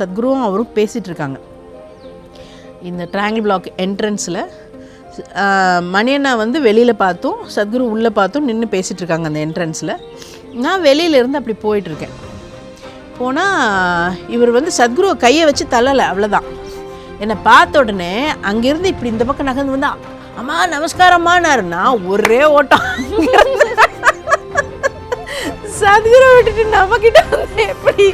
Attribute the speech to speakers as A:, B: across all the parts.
A: சத்குருவும் அவரும் பேசிகிட்டு இருக்காங்க இந்த ட்ரையாங்கிள் பிளாக் என்ட்ரன்ஸில். மணியண்ணா வந்து வெளியில் பார்த்தும் சத்குரு உள்ளே பார்த்தும் நின்று பேசிகிட்டு இருக்காங்க அந்த என்ட்ரன்ஸில். நான் வெளியிலேருந்து அப்படி போயிட்டுருக்கேன். போனால் இவர் வந்து சத்குருவை கையை வச்சு தள்ளலை, அவ்வளோதான். என்னை பார்த்த உடனே அங்கேருந்து இப்படி இந்த பக்கம் நகர்ந்து வந்தா, அம்மா நமஸ்காரம்மானாருன்னா ஒரே ஓட்டம். சத்குரு விட்டுட்டு நம்மக்கிட்ட வந்து எப்படி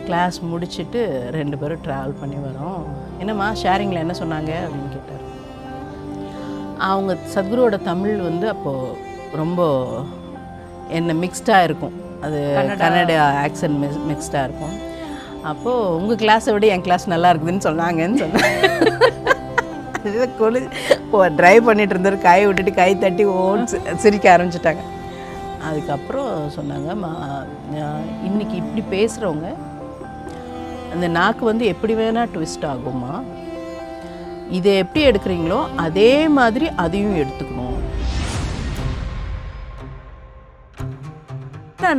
A: கிளாஸ் முடிச்சுட்டு 2 பேரும் ட்ராவல் பண்ணி வரோம். என்னம்மா ஷேரிங்கில் என்ன சொன்னாங்க அப்படின்னு கேட்டார். அவங்க சத்குருவோட தமிழ் வந்து அப்போது ரொம்ப என்ன மிக்ஸ்டாக இருக்கும், அது கன்னடா ஆக்சன்ட் மிக்ஸ்டாக இருக்கும். அப்போது உங்கள் கிளாஸை விட என் கிளாஸ் நல்லா இருக்குதுன்னு சொன்னாங்கன்னு சொன்னேன். ட்ரைவ் பண்ணிட்டு இருந்தார், கை விட்டுட்டு கை தட்டி சிரிக்க ஆரம்பிச்சிட்டாங்க. அதுக்கப்புறம் சொன்னாங்க, இன்னைக்கு இப்படி பேசுகிறவங்க அந்த நாக்கு வந்து எப்படி வேணால் ட்விஸ்ட் ஆகுமா, இதை எப்படி எடுக்கிறீங்களோ அதே மாதிரி அதையும் எடுத்துக்கணும்.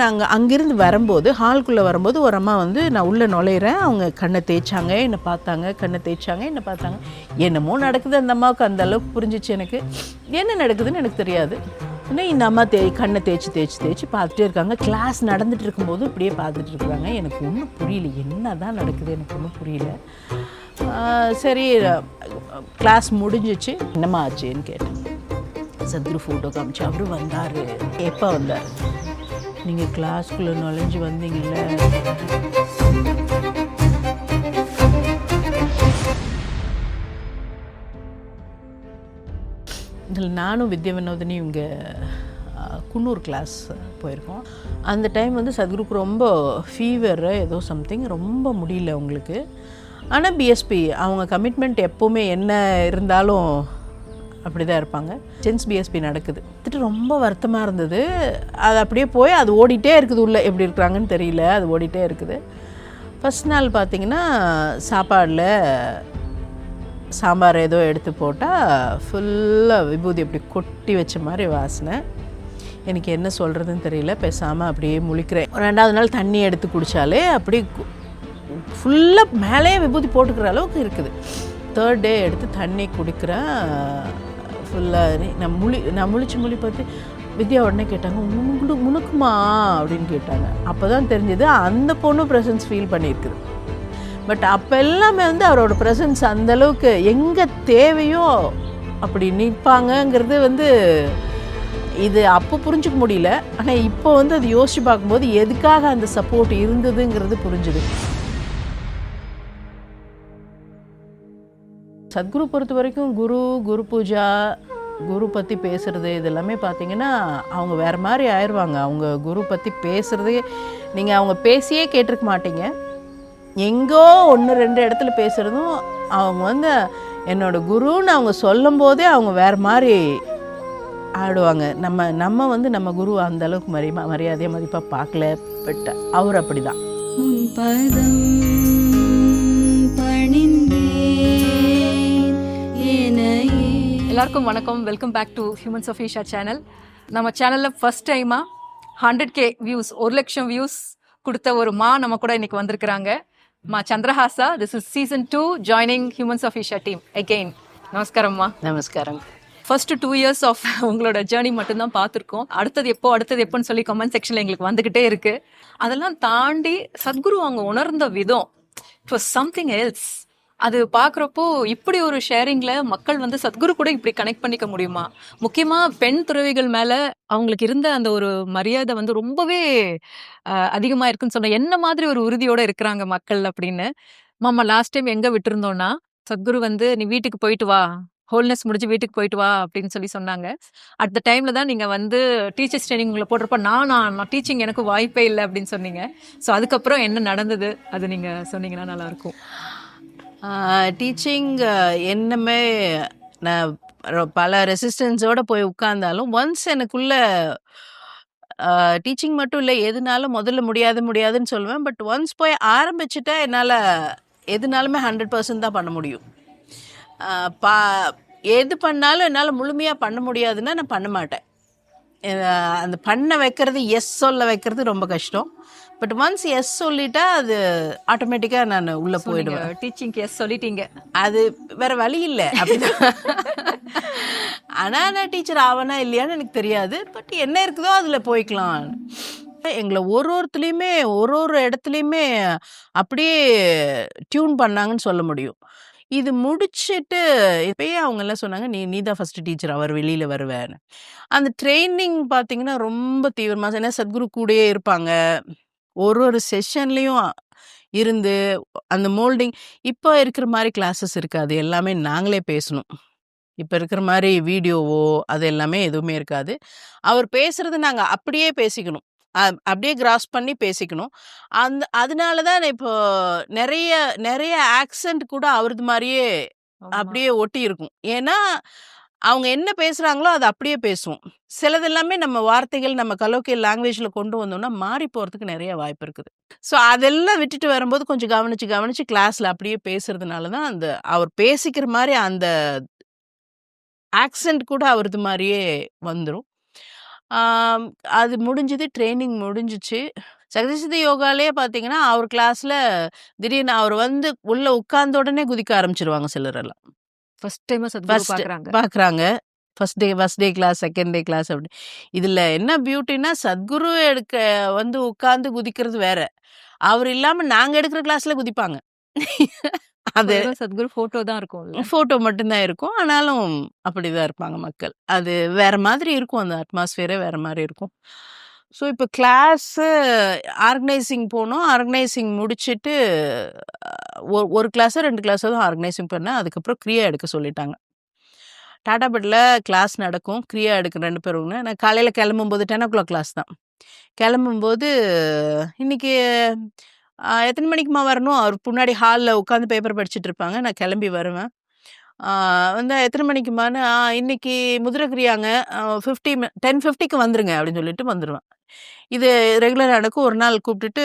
A: நான் அங்கேருந்து வரும்போது ஹால்குள்ளே வரும்போது ஒரு அம்மா வந்து நான் உள்ளே நுழையிறேன், அவங்க கண்ணை தேய்ச்சாங்க, என்னை பார்த்தாங்க, கண்ணை தேய்ச்சாங்க, என்னை பார்த்தாங்க. என்னமோ நடக்குது அந்த அம்மாவுக்கு அந்த அளவுக்கு புரிஞ்சிச்சு. எனக்கு என்ன நடக்குதுன்னு எனக்கு தெரியாது. இன்னும் இந்த அம்மா கண்ணை தேய்ச்சி பார்த்துட்டே இருக்காங்க. கிளாஸ் நடந்துகிட்டு இருக்கும்போது இப்படியே பார்த்துட்டு இருக்கிறாங்க. எனக்கு ஒன்றும் புரியல, என்ன தான் நடக்குது எனக்கு ஒன்றும் புரியல. சரி, கிளாஸ் முடிஞ்சிச்சு. என்னம்மா ஆச்சுன்னு கேட்டேன். சத்குரு ஃபோட்டோ காமிச்சு அவரு வந்தார். எப்போ வந்தார்? நீங்கள் கிளாஸ்குள்ளே நுழைஞ்சு வந்தீங்கல்ல. இதில் நானும் வித்யா வினோதினி இவங்க குன்னூர் கிளாஸ் போயிருக்கோம். அந்த டைம் வந்து சத்குருக்கு ரொம்ப ஃபீவர் ஏதோ சம்திங், ரொம்ப முடியல அவங்களுக்கு. ஆனால் பிஎஸ்பி அவங்க கமிட்மெண்ட் எப்போவுமே என்ன இருந்தாலும் அப்படி தான் இருப்பாங்க. ஜென்ஸ் பிஎஸ்பி நடக்குது. ரொம்ப வருத்தமாக இருந்தது. அது அப்படியே போய் அது ஓடிட்டே இருக்குது, உள்ளே எப்படி இருக்கிறாங்கன்னு தெரியல, அது ஓடிட்டே இருக்குது. ஃபஸ்ட் நாள் பார்த்திங்கன்னா சாப்பாடில் சாம்பார் ஏதோ எடுத்து போட்டால் ஃபுல்லாக விபூதி அப்படி கொட்டி வச்ச மாதிரி வாசனை. எனக்கு என்ன சொல்கிறதுன்னு தெரியல, பேசாமல் அப்படியே முழிக்கிறேன். 2வது நாள் தண்ணி எடுத்து குடித்தாலே அப்படி ஃபுல்லாக மேலேயே விபூதி போட்டுக்கிற அளவுக்கு இருக்குது. 3rd டே எடுத்து தண்ணி குடிக்கிறேன் ஃபுல்லாக. நான் முழிச்சு பார்த்து வித்யா உடனே கேட்டாங்க, முணுக்குமா அப்படின்னு கேட்டாங்க. அப்போ தான் தெரிஞ்சது அந்த பொண்ணு ப்ரெசன்ஸ் ஃபீல் பண்ணியிருக்குது. பட் அப்போ எல்லாமே வந்து அவரோட ப்ரெசன்ஸ் அந்தளவுக்கு எங்கே தேவையோ அப்படி நிற்பாங்கங்கிறது வந்து இது அப்போ புரிஞ்சிக்க முடியல. ஆனால் இப்போ வந்து அது யோசித்து பார்க்கும்போது எதுக்காக அந்த சப்போர்ட் இருந்ததுங்கிறது புரிஞ்சுது. சத்குரு பொறுத்த வரைக்கும் குரு பூஜா, குரு பற்றி பேசுகிறது இதெல்லாமே பார்த்திங்கன்னா அவங்க வேறு மாதிரி ஆயிடுவாங்க. அவங்க குரு பற்றி பேசுகிறதே நீங்கள் அவங்க பேசியே கேட்டிருக்க மாட்டீங்க. எங்கோ 1-2 இடத்துல பேசுகிறதும் அவங்க வந்து என்னோடய குருன்னு அவங்க சொல்லும் போதே அவங்க வேறு மாதிரி ஆடுவாங்க. நம்ம வந்து நம்ம குரு அந்த அளவுக்கு மரியாதையாக மதிப்பாக பார்க்கல. பட் அவர் அப்படி தான்.
B: எல்லாருக்கும் வணக்கம். Welcome back to humans of Asia channel. நம்ம சேனலில் ஃபஸ்ட் டைமாக 100K வியூஸ், 1 லட்சம் வியூஸ் கொடுத்த ஒரு நம்ம கூட இன்னைக்கு வந்திருக்கிறாங்க. Chandrahasa. This is season 2 joining humans of Asia team again. நமஸ்காரம்மா.
A: நமஸ்காரம்.
B: ஃபர்ஸ்ட் 2 years ஆஃப் உங்களோட ஜேர்னி மட்டும்தான் பார்த்துருக்கோம். அடுத்தது எப்போன்னு சொல்லி கமெண்ட் செக்ஷனில் எங்களுக்கு வந்துக்கிட்டே இருக்கு. அதெல்லாம் தாண்டி சத்குரு அவங்க உணர்ந்த விதம், இட் வாஸ் சம்திங் எல்ஸ். அது பார்க்குறப்போ இப்படி ஒரு ஷேரிங்கில் மக்கள் வந்து சத்குரு கூட இப்படி கனெக்ட் பண்ணிக்க முடியுமா? முக்கியமாக பெண் துறவிகள் மேலே அவங்களுக்கு இருந்த அந்த ஒரு மரியாதை வந்து ரொம்பவே அதிகமாக இருக்குன்னு சொன்ன என்ன மாதிரி ஒரு உறுதியோடு இருக்கிறாங்க மக்கள் அப்படின்னு. லாஸ்ட் டைம் எங்கே விட்டுருந்தோன்னா, சத்குரு வந்து நீ வீட்டுக்கு போயிட்டு வா, ஹோல்னஸ் முடிஞ்சு வீட்டுக்கு போயிட்டு வா அப்படின்னு சொல்லி சொன்னாங்க. அட் த டைமில் தான் நீங்கள் வந்து டீச்சர்ஸ் ட்ரைனிங் உங்களை போடுறப்ப நான் டீச்சிங் எனக்கு வாய்ப்பே இல்லை அப்படின்னு சொன்னீங்க. ஸோ அதுக்கப்புறம் என்ன நடந்தது அது நீங்கள் சொன்னீங்கன்னா நல்லாயிருக்கும்.
A: டீச்சிங் என்னமே நான் பல ரெசிஸ்டன்ஸோடு போய் உட்கார்ந்தாலும் ஒன்ஸ் எனக்குள்ள டீச்சிங் மட்டும் இல்லை, எதுனாலும் முதல்ல முடியாதுன்னு சொல்லுவேன். பட் ஒன்ஸ் போய் ஆரம்பிச்சுட்டா என்னால் எதுனாலுமே 100% தான் பண்ண முடியும். எது பண்ணாலும் என்னால் முழுமையாக பண்ண முடியாதுன்னா நான் பண்ண மாட்டேன். அந்த பண்ண வைக்கிறது, எஸ் சொல்ல வைக்கிறது ரொம்ப கஷ்டம். பட் ஒன்ஸ் எஸ் சொல்லிட்டா அது ஆட்டோமேட்டிக்காக நான் உள்ளே போயிடுவேன்.
B: டீச்சிங்க்கு எஸ் சொல்லிட்டீங்க.
A: அது வேற வழி இல்லை, அப்படிதான். ஆனால் நான் டீச்சர் ஆவனா இல்லையான்னு எனக்கு தெரியாது. பட் என்ன இருக்குதோ அதில் போய்க்கலாம். எங்களை ஒருத்தலையுமே ஒரு இடத்துலையுமே அப்படியே டியூன் பண்ணாங்கன்னு சொல்ல முடியும். இது முடிச்சுட்டு இப்பயே அவங்க எல்லாம் சொன்னாங்க, நீ தான் ஃபர்ஸ்ட் டீச்சர், அவர் வெளியில வருவேன்னு. அந்த ட்ரைனிங் பார்த்தீங்கன்னா ரொம்ப தீவிரமா, ஏன்னா சத்குரு கூடயே இருப்பாங்க. ஒரு செஷன்லயும் இருந்து அந்த மோல்டிங். இப்போ இருக்கிற மாதிரி கிளாஸஸ் இருக்காது, எல்லாமே நாங்களே பேசணும். இப்போ இருக்கிற மாதிரி வீடியோவோ அது எல்லாமே எதுவுமே இருக்காது. அவர் பேசுறது நாங்கள் அப்படியே பேசிக்கணும், அப்படியே கிராஸ் பண்ணி பேசிக்கணும். அதனால தான் இப்போ நிறைய நிறைய ஆக்சென்ட் கூட அவரது மாதிரியே அப்படியே ஒட்டி இருக்கும். ஏன்னா அவங்க என்ன பேசுறாங்களோ அதை அப்படியே பேசுவோம். சிலது எல்லாமே நம்ம வார்த்தைகள் நம்ம கலோக்கியல் லாங்குவேஜ்ல கொண்டு வந்தோம்னா மாறி போறதுக்கு நிறைய வாய்ப்பு இருக்குது. ஸோ அதெல்லாம் விட்டுட்டு வரும்போது கொஞ்சம் கவனிச்சு கவனிச்சு கிளாஸ்ல அப்படியே பேசுறதுனால தான் அந்த அவர் பேசிக்கிற மாதிரி அந்த ஆக்சென்ட் கூட அவரது மாதிரியே வந்துடும். அது முடிஞ்சது, ட்ரைனிங் முடிஞ்சிச்சு. சக்திசித்தி யோகாலே பார்த்தீங்கன்னா அவர் கிளாஸ்ல திடீர்னு அவர் வந்து உள்ள உட்கார்ந்த உடனே குதிக்க ஆரம்பிச்சிருவாங்க சிலரெல்லாம்.
B: ஃபர்ஸ்ட் டைம் சத்குரு
A: பார்க்குறாங்க. First day class, second day class அப்படி. இதில் என்ன பியூட்டின்னா, சத்குரு வந்து உட்கார்ந்து குதிக்கிறது வேற, அவர் இல்லாமல் நாங்கள் எடுக்கிற கிளாஸ்ல குதிப்பாங்க. அது
B: சத்குரு ஃபோட்டோ தான் இருக்கும்,
A: ஃபோட்டோ மட்டும்தான் இருக்கும். ஆனாலும் அப்படிதான் இருப்பாங்க மக்கள். அது வேற மாதிரி இருக்கும், அந்த அட்மாஸ்பியரே வேற மாதிரி இருக்கும். ஸோ இப்போ கிளாஸு ஆர்கனைசிங் போனோம். ஆர்கனைசிங் முடிச்சுட்டு ஒரு கிளாஸோ 2 கிளாஸோ தான் ஆர்கனைசிங் பண்ணேன். அதுக்கப்புறம் கிரியா எடுக்க சொல்லிட்டாங்க. டாடாபேட்டில் கிளாஸ் நடக்கும், கிரியா எடுக்க 2 பேருங்க. நான் காலையில் கிளம்பும்போது 10 o'clock கிளாஸ் தான். கிளம்பும்போது இன்னைக்கு எத்தனை மணிக்குமா வரணும், அவர் முன்னாடி ஹாலில் உட்காந்து பேப்பர் படிச்சுட்டு இருப்பாங்க. நான் கிளம்பி வருவேன். வந்து எத்தனை மணிக்குமான்னு, இன்னைக்கு முதிரகிரியாங்க, 10:50க்கு வந்துருங்க அப்படின்னு சொல்லிட்டு வந்துடுவேன். இது ரெகுலர் நடக்கும். ஒரு நாள் கூப்பிட்டுட்டு,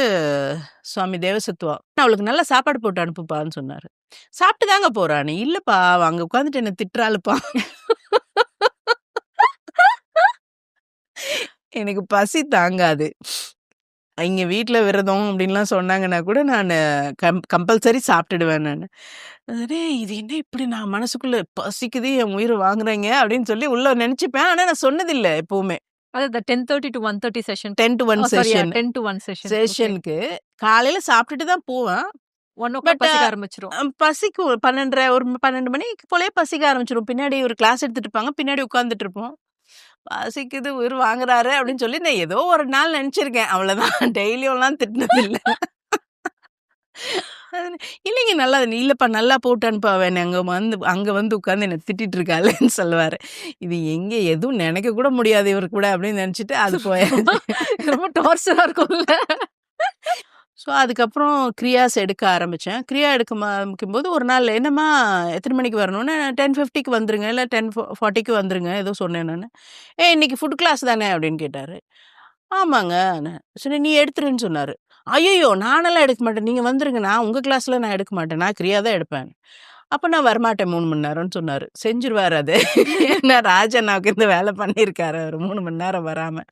A: சுவாமி தேவசத்துவா அவளுக்கு நல்லா சாப்பாடு போட்டு அனுப்புப்பான்னு சொன்னார். சாப்பிட்டு தாங்க போறான்னு. இல்லைப்பா, அங்கே உட்காந்துட்டு என்ன திட்டுறாளுப்பா. எனக்கு பசி தாங்காது. இங்கே வீட்டில் விரதம் அப்படின்லாம் சொன்னாங்கன்னா கூட நான் கம்பல்சரி சாப்பிட்டுடுவேன். நான் இது என்ன இப்படி நான் மனசுக்குள்ள பசிக்குது, என் உயிர் வாங்குறேங்க அப்படின்னு சொல்லி உள்ள நினைச்சுப்பேன். ஆனால் நான் சொன்னதில்லை எப்பவுமே.
B: அதாவது 10:30 to 1:30 session,
A: 10 to 1 session,
B: 10 to 1
A: செஷனுக்கு காலையில சாப்பிட்டுட்டு தான் போவேன்.
B: 1 o'clock பசிக்க ஆரம்பிச்சிரும்.
A: பசிக்கும் 12:30 ஒரு 12 மணிக்கு போலே பசிக்க ஆரம்பிச்சிடும். பின்னாடி ஒரு கிளாஸ் எடுத்துட்டு இருப்பாங்க, பின்னாடி உட்காந்துட்டு இருப்போம். பசிக்குது, உயிர் வாங்குறாரு அப்படின்னு சொல்லி நான் ஏதோ ஒரு நாள் நினைச்சிருக்கேன், அவ்வளவுதான். டெய்லியும்லாம் திட்டினது இல்லை. இல்லைங்க, நல்லா இல்லைப்பா, நல்லா போட்டு அனுப்பாவேன். அங்கே வந்து உட்காந்து என்னை திட்டிட்டு இருக்காளேன்னு சொல்லுவார். இது எங்கே எதுவும் நினைக்க கூட முடியாது இவர் கூட அப்படின்னு நினச்சிட்டு அது போய்
B: ரொம்ப டார்ச்சராக இருக்கும்ல.
A: ஸோ அதுக்கப்புறம் கிரியாஸ் எடுக்க ஆரம்பித்தேன். கிரியா எடுக்க ஆரம்பிக்கும்போது ஒரு நாள், என்னம்மா எத்தனை மணிக்கு வரணும்னு, 10:50க்கு வந்துருங்க, இல்லை 10:40க்கு வந்துருங்க ஏதோ சொன்னேன் நான். இன்னைக்கு ஃபுட் கிளாஸ் தானே அப்படின்னு கேட்டார். ஆமாங்க சரி, நீ எடுத்துருன்னு சொன்னார். ஐயோ, நானெல்லாம் எடுக்க மாட்டேன், நீங்கள் வந்துருங்க, நான் உங்கள் கிளாஸில் நான் எடுக்க மாட்டேன், நான் கிரியா தான் எடுப்பேன். அப்போ நான் வரமாட்டேன் 3 மணி நேரம்னு சொன்னார். செஞ்சிருவார் அது. ஏன்னா ராஜண்ணாவுக்கு இந்த வேலை பண்ணியிருக்காரு அவர் 3 மணி நேரம் வராமல்.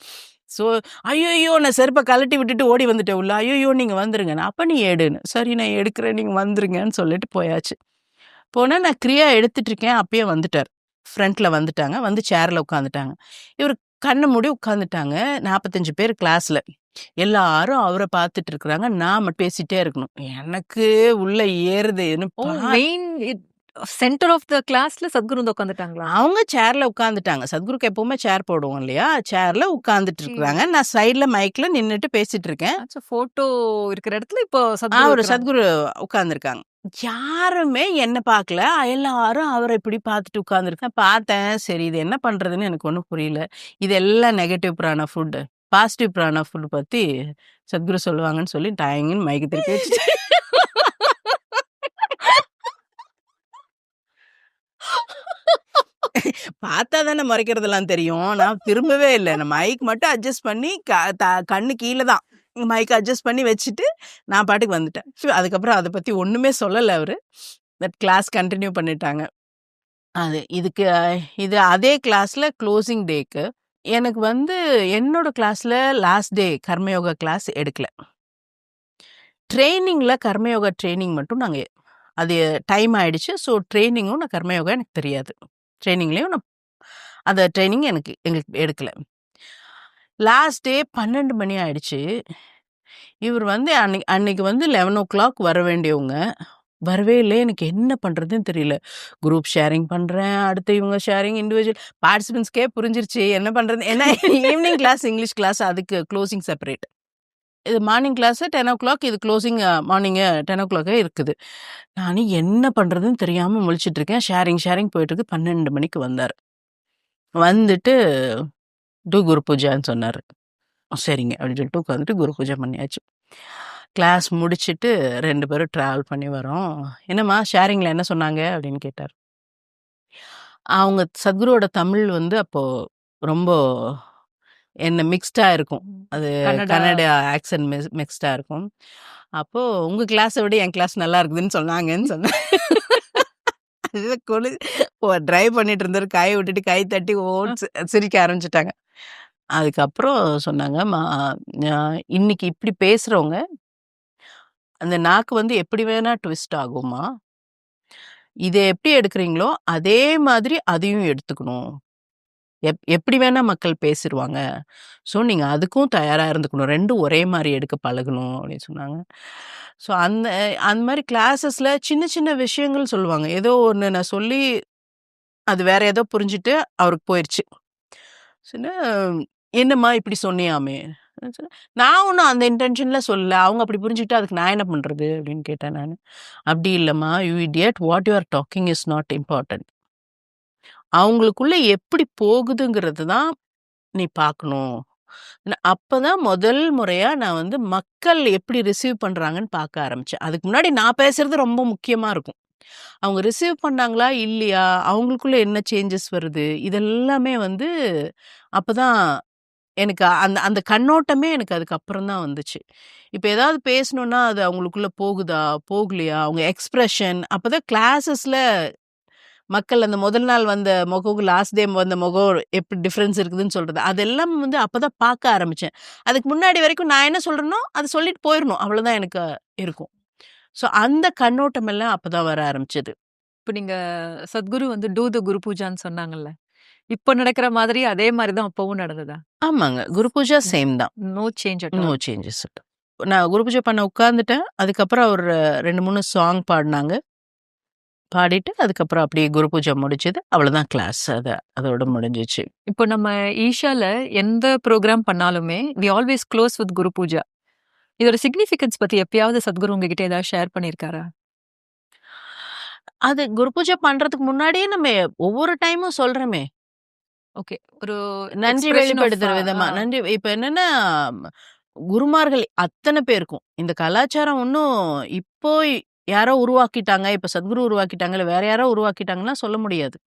A: ஸோ ஐயோ, நான் செருப்பை கழட்டி விட்டுட்டு ஓடி வந்துட்டேன் உள்ள. ஐயோ, நீங்கள் வந்துருங்க, நான் அப்போ நீ எடுன்னு. சரி, நான் எடுக்கிறேன், நீங்கள் வந்துருங்கன்னு சொல்லிட்டு போயாச்சு. போனால் நான் கிரியா எடுத்துட்டு இருக்கேன், அப்பயே வந்துட்டார். ஃப்ரண்ட்டில் வந்துட்டாங்க, வந்து சேரில் உட்காந்துட்டாங்க. இவர் கண்ணை மூடி உட்காந்துட்டாங்க. 45 பேர் கிளாஸில், எல்லாரும் அவரை பார்த்துட்டு இருக்கிறாங்க. நான் மட்டும் பேசிட்டே இருக்கணும். எனக்கு உள்ள ஏறுது.
B: சென்டர் ஆஃப் த கிளாஸ்ல சத்குரு வந்து உட்காந்துட்டாங்களா?
A: அவங்க சேர்ல உட்காந்துட்டாங்க. சத்குருக்கு எப்பவுமே சேர் போடுவோம் இல்லையா, சேர்ல உட்காந்துட்டு இருக்கிறாங்க. நான் சைட்ல மைக்ல நின்னுட்டு பேசிட்டு இருக்கேன்.
B: போட்டோ இருக்கிற இடத்துல இப்போ
A: ஒரு சத்குரு உட்காந்துருக்காங்க. யாருமே என்ன பார்க்கல, எல்லாரும் அவரை இப்படி பார்த்துட்டு உட்காந்துருக்கேன். பார்த்தேன், சரி இது என்ன பண்றதுன்னு எனக்கு ஒன்றும் புரியல. இதெல்லாம் நெகட்டிவ் பிராண ஃபுட், பாசிட்டிவ் பிராண ஃபுட் பத்தி சத்குரு சொல்லுவாங்கன்னு சொல்லி டைங்கன்னு மைக்கு திருப்பி வச்சுட்டு பார்த்தா தானே முறைக்கிறதெல்லாம் தெரியும். நான் திரும்பவே இல்லை. நான் மைக் மட்டும் அட்ஜஸ்ட் பண்ணி கண்ணு கீழே தான் மைக் அட்ஜஸ்ட் பண்ணி வச்சுட்டு நான் பாட்டுக்கு வந்துட்டேன். அதுக்கப்புறம் அதை பற்றி ஒன்றுமே சொல்லலை அவர். தட் கிளாஸ் கண்டினியூ பண்ணிட்டாங்க. இது அதே கிளாஸில் க்ளோசிங் டேக்கு எனக்கு வந்து என்னோட கிளாஸ்ல லாஸ்ட் டே கர்மயோகா கிளாஸ் எடுக்கல. ட்ரெய்னிங்ல கர்மயோகா ட்ரெய்னிங் மட்டும் நாங்க அது டைம் ஆயிடுச்சு. ஸோ ட்ரெய்னிங்கும் நான் கர்மயோகா எனக்கு தெரியாது. ட்ரெய்னிங்லயும் நான் அந்த ட்ரெய்னிங் எங்களுக்கு எடுக்கல. லாஸ்ட் டே 12 மணி ஆயிடுச்சு. இவர் வந்து அன்னைக்கு வந்து 11:00 வர வேண்டியவங்க. வரவே இல்ல. எனக்கு என்ன பண்றதுன்னு தெரியல. குரூப் ஷேரிங் பண்றேன். அடுத்து இவங்க ஷேரிங் இண்டிவிஜுவல் பார்ட்டிசிபென்ட்ஸ்க்கே புரிஞ்சிருச்சு என்ன பண்றது. ஏன்னா ஈவினிங் கிளாஸ் இங்கிலீஷ் கிளாஸ் அதுக்கு க்ளோசிங் செப்பரேட். இது மார்னிங் கிளாஸ் 10:00 இது க்ளோசிங் மார்னிங் 10:00 இருக்குது. நானு என்ன பண்றதுன்னு தெரியாம முழிச்சிட்டு இருக்கேன். ஷேரிங் போயிட்டு இருக்கு. 12 மணிக்கு வந்தாரு. வந்துட்டு குரு பூஜான்னு சொன்னாரு. சரிங்க அப்படின்னு சொல்லிட்டு உட்காந்துட்டு குரு பூஜை பண்ணியாச்சு. கிளாஸ் முடிச்சுட்டு 2 பேரும் ட்ராவல் பண்ணி வரோம். என்னம்மா ஷேரிங்ல என்ன சொன்னாங்க அப்படின்னு கேட்டார். அவங்க சத்குருவோட தமிழ் வந்து அப்போ ரொம்ப என்ன மிக்ஸ்டா இருக்கும். அது கன்னட ஆக்சென்ட் மிக்ஸ்டா இருக்கும். அப்போ உங்க கிளாஸை விட என் கிளாஸ் நல்லா இருக்குதுன்னு சொன்னாங்கன்னு சொன்னேன். டிரைவ் பண்ணிட்டு இருந்தாரு. கையை விட்டுட்டு கை தட்டி சிரிக்க ஆரம்பிச்சிட்டாங்க. அதுக்கப்புறம் சொன்னாங்க, இன்னைக்கு இப்படி பேசுறவங்க அந்த நாக்கு வந்து எப்படி வேணா ட்விஸ்ட் ஆகுமா, இதை எப்படி எடுக்கிறீங்களோ அதே மாதிரி அதையும் எடுத்துக்கணும். எப்படி வேணா மக்கள் பேசிடுவாங்க. ஸோ நீங்க அதுக்கும் தயாரா இருந்துக்கணும். 2ம் ஒரே மாதிரி எடுக்க பழகணும் அப்படின்னு சொன்னாங்க. ஸோ அந்த அந்த மாதிரி கிளாஸஸ்ல சின்ன சின்ன விஷயங்கள் சொல்லுவாங்க. ஏதோ ஒன்று நான் சொல்லி அது வேற ஏதோ புரிஞ்சுட்டு அவருக்கு போயிடுச்சு. சொன்ன என்னம்மா இப்படி சொன்னியாமே, நான் ஒன்றும் அந்த இன்டென்ஷன்ல சொல்லல. அவங்க அப்படி புரிஞ்சுக்கிட்டு அதுக்கு நான் என்ன பண்றது அப்படின்னு கேட்டேன் நான். அப்படி இல்லைம்மா, you idiot, what you are talking is not important. அவங்களுக்குள்ள எப்படி போகுதுங்கிறது தான் நீ பார்க்கணும். அப்பதான் முதல் முறையா நான் வந்து மக்கள் எப்படி ரிசீவ் பண்றாங்கன்னு பார்க்க ஆரம்பிச்சேன். அதுக்கு முன்னாடி நான் பேசுறது ரொம்ப முக்கியமா இருக்கும். அவங்க ரிசீவ் பண்ணாங்களா இல்லையா, அவங்களுக்குள்ள என்ன சேஞ்சஸ் வருது, இதெல்லாமே வந்து அப்பதான் எனக்கு அந்த அந்த கண்ணோட்டமே எனக்கு அதுக்கப்புறம் தான் வந்துச்சு. இப்ப ஏதாவது பேசணும்னா அது அவங்களுக்குள்ள போகுதா, போகலையா, அவங்க எக்ஸ்பிரஷன் அப்பதான் கிளாஸஸ்ல மக்கள் அந்த முதல் நாள் வந்த முகம், லாஸ்ட் டே வந்த முகம் எப்படி டிஃபரன்ஸ் இருக்குதுன்னு சொல்றது. அதெல்லாம் வந்து அப்பதான் பார்க்க ஆரம்பிச்சேன். அதுக்கு முன்னாடி வரைக்கும் நான் என்ன சொல்றேனோ, அத சொல்லிட்டு போயிரணும். அவ்வளோதான் எனக்கு இருக்கும். ஸோ அந்த கண்ணோட்டம் எல்லாம் அப்பதான் வர ஆரம்பிச்சது.
B: இப்ப நீங்க சத்குரு வந்து டூ த குரு பூஜான்னு சொன்னாங்கல்ல. இப்ப நடக்கிற மாதிரி அதே மாதிரி தான் அப்பவும் நடந்ததா?
A: ஆமாங்க. குரு பூஜா சேம் தான்.
B: No change at
A: no
B: all.
A: Changes. நான் குரு பூஜை பண்ண உட்கார்ந்துட்டேன். அதுக்கப்புறம் ஒரு 2, 3 சாங் பாடுனாங்க. பாடிட்டு அதுக்கப்புறம் அப்படியே குரு பூஜை முடிச்சது. அவ்வளோதான் கிளாஸ். அதோட முடிஞ்சிச்சு.
B: இப்போ நம்ம ஈஷால எந்த ப்ரோகிராம் பண்ணாலுமே வி ஆல்வேஸ் க்ளோஸ் வித் குரு பூஜா. இதோட சிக்னிஃபிகன்ஸ் பத்தி எப்பயாவது சத்குரு உங்ககிட்ட ஏதாவது ஷேர் பண்ணியிருக்காரா?
A: அது குரு பூஜை பண்றதுக்கு முன்னாடியே நம்ம ஒவ்வொரு டைமும் சொல்றோமே.
B: ஓகே. ஒரு
A: நன்றி
B: எக்ஸ்பிரஷன் ஆஃப்
A: வெளிப்படுத்துற விதமா. நன்றி இப்ப என்னன்னா, குருமார்கள் அத்தனை பேருக்கும். இந்த கலாச்சாரம் ஒண்ணும் இப்போ யாரோ உருவாக்கிட்டாங்க. இப்ப சத்குரு உருவாக்கிட்டாங்க. இல்ல வேற யாரோ உருவாக்கிட்டாங்கன்னா சொல்ல முடியாது.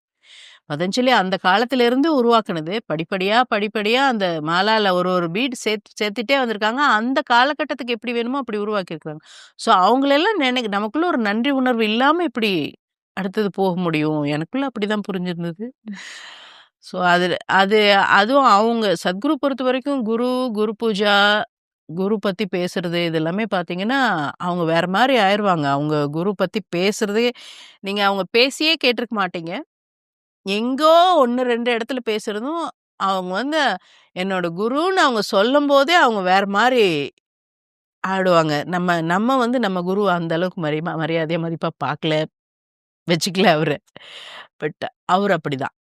A: பதஞ்சலி அந்த காலத்துல இருந்து உருவாக்குனது. படிப்படியா அந்த மாலால ஒரு பீட் சேர்த்துட்டே வந்திருக்காங்க. அந்த காலகட்டத்துக்கு எப்படி வேணுமோ அப்படி உருவாக்கியிருக்காங்க. ஸோ அவங்களெல்லாம் நமக்குள்ள ஒரு நன்றி உணர்வு இல்லாம எப்படி அடுத்தது போக முடியும்? எனக்குள்ள அப்படிதான் புரிஞ்சிருந்தது. ஸோ அது அது அதுவும் அவங்க சத்குரு பொறுத்தவரைக்கும் குரு பூஜா, குரு பத்தி பேசுறது இது எல்லாமே பார்த்தீங்கன்னா, அவங்க வேற மாரி ஆயிருவாங்க. அவங்க குரு பத்தி பேசுறதே நீங்க அவங்க பேசியே கேட்டுருக்க மாட்டீங்க. எங்கோ 1, 2 இடத்துல பேசுறதும், அவங்க வந்து என்னோட குருன்னு அவங்க சொல்லும்போதே அவங்க வேற மாரி ஆடுவாங்க. நம்ம வந்து நம்ம குருவ அந்த அளவுக்கு மரியாதையா மதிப்பா பார்க்கல, வச்சுக்கல அவரு. பட் அவரு அப்படிதான்.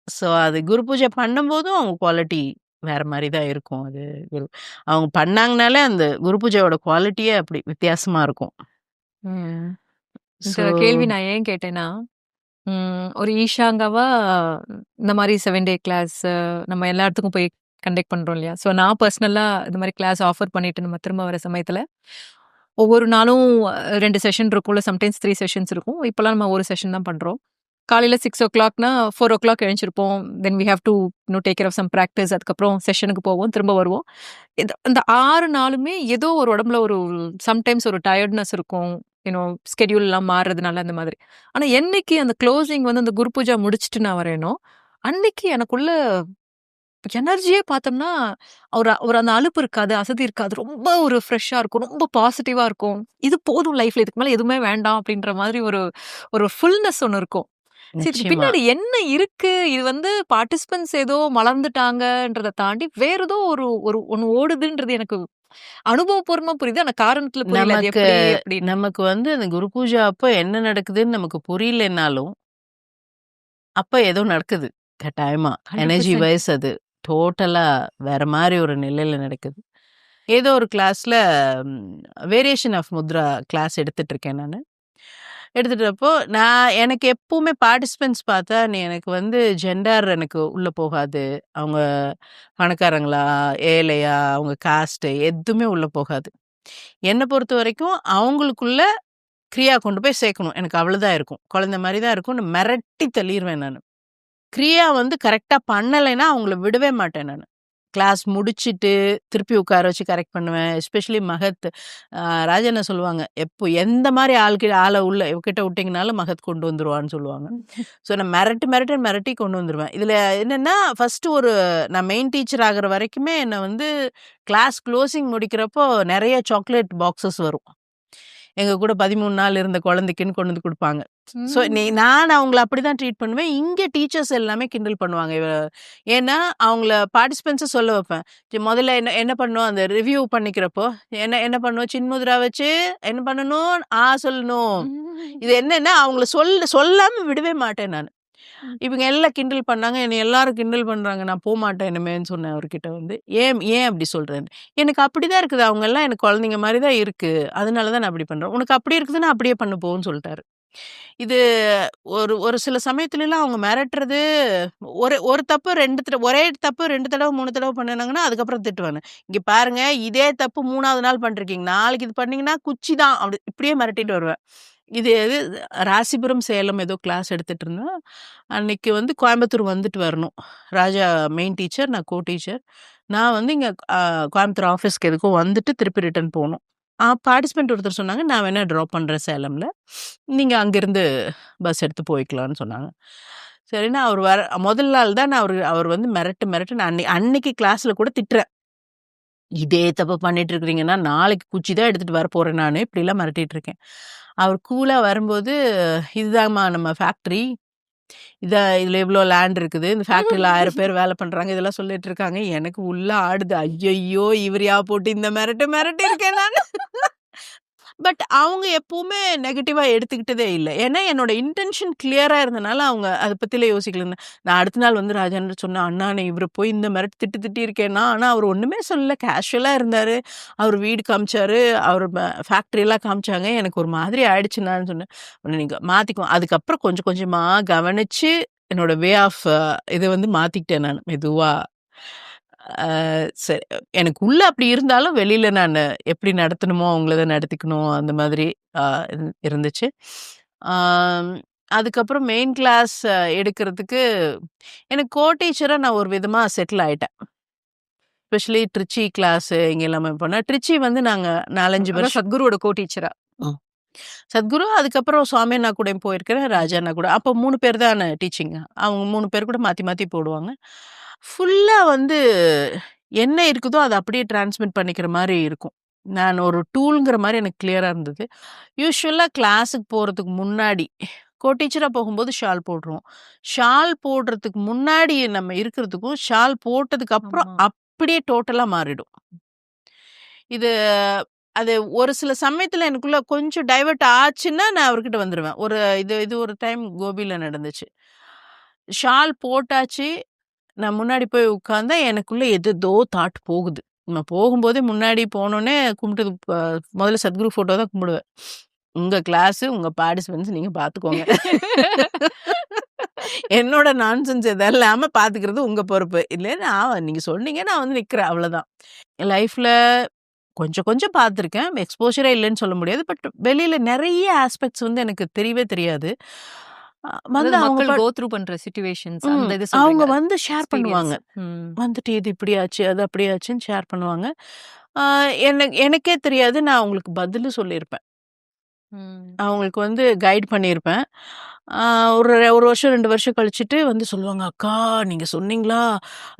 A: ஸோ அது குரு பூஜை பண்ணும்போதும் அவங்க குவாலிட்டி வேற மாரி தான் இருக்கும். அது குரு அவங்க பண்ணாங்கனாலே அந்த குரு பூஜையோட குவாலிட்டியே அப்படி வித்தியாசமா இருக்கும்.
B: ம்.
A: ஸோ
B: இந்த கேள்வி நான் ஏன் கேட்டேன்னா, ஒரு ஈஷாங்காவா இந்த மாரி 7 டே கிளாஸ் நம்ம எல்லா இடத்துக்கும் போய் கண்டக்ட் பண்றோம் இல்லையா? ஸோ நான் பர்சனலா இந்த மாரி கிளாஸ் ஆஃபர் பண்ணிட்டு நம்ம திரும்ப வர சமயத்துல, ஒவ்வொரு நாளும் 2 செஷன் இருக்கும்ல, சம்டைம்ஸ் 3 செஷன்ஸ் இருக்கும். இப்பலாம் நம்ம 1 செஷன் தான் பண்றோம். காலையில 6:00னா 4:00 எழுந்திருப்போம். Then we have to take care of some practice. அதுக்கப்புறம் செஷனுக்கு போவோம். திரும்ப வருவோம். இந்த 6 நாளுமே ஏதோ ஒரு உடம்புல ஒரு சம்டைம்ஸ் ஒரு டயர்ட்னஸ் இருக்கும். ஸ்கெட்யூல்லாம் மாறுறதுனால அந்த மாதிரி. ஆனா என்னைக்கு அந்த க்ளோசிங் வந்து அந்த குரு பூஜா முடிச்சுட்டு நான் வரேனோ, அன்னைக்கு எனக்குள்ள எனர்ஜியே பார்த்தோம்னா, ஒரு ஒரு அந்த அலுப்பு இருக்காது, அசதி இருக்காது. ரொம்ப ஒரு ஃப்ரெஷ்ஷா இருக்கும். ரொம்ப பாசிட்டிவா இருக்கும். இது போதும் லைஃப்ல. இதுக்கு மேல எதுவுமே வேண்டாம் அப்படின்ற மாதிரி ஒரு ஒரு ஃபுல்னஸ் ஒண்ணு இருக்கும். சரி, இதுக்கு
A: நிச்சயமா.
B: பின்னாடி என்ன இருக்கு? இது வந்து பார்ட்டிசிபென்ட்ஸ் ஏதோ மலர்ந்துட்டாங்கன்றத தாண்டி, வேற ஏதோ ஒரு ஒரு ஒண்ணு ஓடுதுன்றது எனக்கு அனுபவபூர்வமா புரியுது. ஆனா காரணத்துல புரியல. அது
A: நமக்கு
B: எப்படி அப்படின்னு.
A: நமக்கு வந்து அந்த குரு பூஜை அப்ப என்ன நடக்குதுன்னு நமக்கு புரியலைன்னாலும், அப்ப ஏதோ நடக்குது கட்டாயமா. எனர்ஜி
B: 100%
A: வைஸ் அது டோட்டலா வேற மாரி ஒரு நிலையில நடக்குது. ஏதோ ஒரு கிளாஸ்ல வேரியேஷன் ஆஃப் முத்ரா கிளாஸ் எடுத்துட்டு இருக்கேன் நானு. எடுத்துட்டப்போ எனக்கு எப்பவுமே பார்ட்டிசிபென்ட்ஸ் பார்த்தா எனக்கு வந்து ஜெண்டர் எனக்கு உள்ள போகாது. அவங்க பணக்காரங்களா, ஏழையா, அவங்க காஸ்ட் எதுவுமே உள்ள போகாது. என்ன பொறுத்தவரைக்கும் அவங்களுக்குள்ள கிரியா கொண்டு போய் சேர்க்கணும். எனக்கு அவ்வளோதான் இருக்கும். குழந்தை மாரி தான் இருக்கும்னு மிரட்டி தள்ளிருவேன் நானு. கிரியா வந்து கரெக்ட்டா பண்ணலைன்னா அவங்கள விடவே மாட்டேன் நானு. கிளாஸ் முடிச்சுட்டு, திருப்பி உட்கார வச்சு கரெக்ட் பண்ணுவேன். எஸ்பெஷலி மகத் ராஜா அண்ணா சொல்லுவாங்க, எந்த மாரி ஆள உள்ள கிட்ட விட்டீங்கனாலும் மகத் கொண்டு வந்துருவான்னு சொல்லுவாங்க. ஸோ நான் மிரட்டி கொண்டு வந்துருவேன். இதில என்னன்னா, ஃபர்ஸ்ட்டு நான் மெயின் டீச்சர் ஆகுற வரைக்குமே என்ன வந்து கிளாஸ் க்ளோசிங் முடிக்கிறப்போ நெறைய சாக்லேட் பாக்ஸஸ் வரும். எங்க கூட 13 நாள் இருந்த குழந்தைக்குன்னு கொண்டு வந்து குடுப்பாங்க. ஸோ நான் அவங்கள அப்படிதான் ட்ரீட் பண்ணுவேன். இங்க டீச்சர்ஸ் எல்லாமே கிண்டல் பண்ணுவாங்க. ஏன்னா, அவங்கள பார்ட்டிசிபென்ட்ஸ சொல்ல வைப்பேன். முதல்ல என்ன என்ன பண்ணணும், அந்த ரிவ்யூ பண்ணிக்கிறப்போ, என்ன என்ன பண்ணணும், சின்முத்ரா வச்சு என்ன பண்ணணும், சொல்லணும். இது என்னன்னா, அவங்கள சொல்லாம விடவே மாட்டேன் நானு. இவங்க எல்லாம் கிண்டல் பண்ணாங்க. என்னைய எல்லாரும் கிண்டல் பண்றாங்க. நான் போமாட்டேன் இனிமேன்னு சொன்னேன் அவர்கிட்ட வந்து. ஏன் ஏன் அப்படி சொல்றேன்னு. எனக்கு அப்படிதான் இருக்குது. அவங்கலாம் எனக்கு குழந்தைங்க மாரி தான் இருக்கு. அதனால தான் நான் அப்படி பண்றேன். உனக்கு அப்படி இருக்குதுன்னா அப்படியே பண்ணு போன்னு சொல்ட்டாரு. இது ஒரு ஒரு சில சமயத்துலலாம் அவங்க மிரட்டுறது ஒரு ஒரு தப்பு 2 ஒரே தப்பு 2 தடவ 3 தடவ பண்ணுனாங்கன்னா, அதுக்கப்புறம் திட்டுவாங்க. இங்க பாருங்க இதே தப்பு 3வது நாள் பண்ணிருக்கீங்க. நாளைக்கு இது பண்ணீங்கன்னா குச்சி தான். அப்படி இப்படியே மிரட்டிட்டு வருவேன். இது ராசிபுரம், சேலம் ஏதோ கிளாஸ் எடுத்துட்டு இருந்தேன். அன்னைக்கு வந்து கோயம்புத்தூர் வந்துட்டு வரணும். ராஜா மெயின் டீச்சர், நான் கோ டீச்சர். நான் வந்து இங்க கோயம்புத்தூர் ஆஃபீஸ்க்கு எதுக்கோ வந்துட்டு திருப்பி ரிட்டர்ன் போணும். பார்ட்டிசிபென்ட் ஒருத்தர் சொன்னாங்க, "நான் வேணா ட்ராப் பண்றேன் சேலம்ல. நீங்க அங்கிருந்து பஸ் எடுத்து போய்க்கலாம்னு" சொன்னாங்க. சரின்னு அவர் முதல் நாள் தான் நான் அவர் வந்து மிரட்டுன்னு அன்னைக்கு கிளாஸ்ல கூட திட்டுறேன். இதே தப்பு பண்ணிட்டு இருக்கிறீங்கன்னா, நாளைக்கு குச்சி தான் எடுத்துட்டு வரப்போறேன் நானு. இப்படிலாம் மிரட்டிட்டு இருக்கேன். அவர் கூலா வரும்போது, "இதுதாம்மா நம்ம ஃபேக்டரி. இதுல இவ்ளோ லேண்ட் இருக்குது. இந்த ஃபேக்டரில 1000 பேர் வேலை பண்றாங்க." இதெல்லாம் சொல்லிட்டு இருக்காங்க. எனக்கு உள்ள ஆடுது. ஐயய்யோ! இவரையா போட்டு இந்த மிரட்டியிருக்கேன் நானு. பட் அவங்க எப்பவுமே நெகட்டிவா எடுத்துக்கிட்டதே இல்ல. ஏன்னா என்னோட இன்டென்ஷன் கிளியரா இருந்தனால அவங்க அத பத்திலாம் யோசிக்கல. நான் அடுத்த நாள் வந்து ராஜான்னு சொன்னேன், "அண்ணா நான் இவர போய் இந்த மாரி திட்டியிருக்கேன்னா." ஆனா அவர் ஒண்ணுமே சொல்லல. கேஷுவலா இருந்தாரு. அவர் வீடு காமிச்சாரு. அவர் ஃபேக்டரிலாம் காமிச்சாங்க. எனக்கு ஒரு மாதிரி ஆயிடுச்சுண்ணான்னு சொன்னேன். "ஒண்ணு நீங்க மாத்திக்கோ." அதுக்கப்புறம் கொஞ்சம் கொஞ்சமா கவனிச்சு என்னோட வே ஆஃப் இத வந்து மாத்திக்கிட்டேன் நானு மெதுவா. அ சரி. எனக்கு உள்ள அப்படி இருந்தாலும், வெளியில நானு எப்படி நடத்தணுமோ, அவங்கள தான் நடத்திக்கணும். அந்த மாதிரி அ இருந்துச்சு. ஆம் அதுக்கப்புறம் மெயின் கிளாஸ் எடுக்கிறதுக்கு எனக்கு கோ டீச்சரா நான் ஒரு விதமா செட்டில் ஆயிட்டேன். ஸ்பெஷலி ட்ரிச்சி கிளாஸ் இங்க எல்லாமே போனேன். ட்ரிச்சி வந்து நாங்க 4, 5
B: அதான்
A: வருஷம்
B: சத்குருவோட கோ டீச்சரா.
A: சத்குரு, அதுக்கப்புறம் சுவாமி அண்ணா கூடயும் போயிருக்கிறேன். ராஜா அண்ணா கூட. அப்போ 3 பேர் தான் டீச்சிங். அவங்க 3 பேர் கூட மாத்தி மாத்தி போடுவாங்க. ஃபுல்லா வந்து என்ன இருக்குதோ அத அப்படியே டிரான்ஸ்மிட் பண்ணிக்கிற மாரி இருக்கும். நான் ஒரு டூல்ங்கிற மாரி எனக்கு கிளியரா இருந்தது. யூசுவலா கிளாஸுக்கு போறதுக்கு முன்னாடி, கோ டீச்சரா போகும்போது ஷால் போடுறோம். ஷால் போடுறதுக்கு முன்னாடி நம்ம இருக்கிறதுக்கும், ஷால் போட்டதுக்கு அப்புறம்
B: ஆமா.
A: அப்படியே டோட்டலா மாறிடும். இது அது ஒரு சில சமயத்துல எனக்குள்ள கொஞ்சம் டைவர்ட் ஆச்சுன்னா, நான் அவர்கிட்ட வந்துருவேன். இது ஒரு டைம் கோபில நடந்துச்சு. ஷால் போட்டாச்சு. நான் முன்னாடி போய் உட்கார்ந்தா, எனக்குள்ள எதேதோ தாட் போகுது. நான் போகும்போதே முன்னாடி போனோனே கும்பிட்டது முதல்ல சத்குரு ஃபோட்டோ தான் கும்பிடுவேன். உங்க கிளாஸு, உங்க பார்ட்டிசிபென்ட்ஸ் நீங்க பார்த்துக்கோங்க. என்னோட நான்சென்ஸ் எதுவும் இல்லாம பார்த்துக்கிறது உங்க பொறுப்பு. இல்லன்னா நீங்க சொன்னீங்க, நான் வந்து நிக்கிறேன் அவ்வளோதான். லைஃப்ல கொஞ்சம் கொஞ்சம் பார்த்துருக்கேன். எக்ஸ்போஷரே இல்லன்னு சொல்ல முடியாது. பட் வெளியில நெறைய ஆஸ்பெக்ட்ஸ் வந்து எனக்கு தெரியவே தெரியாது. வந்து
B: அதாவது
A: அவங்க
B: மக்கள் கோ த்ரூ பண்ற சிச்சுவேஷன்ஸ் அந்த இது
A: அவங்க
B: சொல்றீங்க.
A: வந்து ஷேர்
B: எக்ஸ்பீரியன்ஸ்.
A: பண்ணுவாங்க.
B: ம்.
A: வந்துட்டு இது இப்படி ஆச்சு, அது அப்படி ஆச்சுன்னு ஷேர் பண்ணுவாங்க. ஆ எனக்கே தெரியாது. நான் அவங்களுக்கு பதிலும் சொல்லியிருப்பேன்.
B: ம்.
A: அவங்களுக்கு வந்து கைட் பண்ணியிருப்பேன். ஆ ஒரு 1 வருஷம் 2 வருஷம் கழிச்சுட்டு வந்து சொல்லுவாங்க, "அக்கா நீங்க சொன்னீங்களா?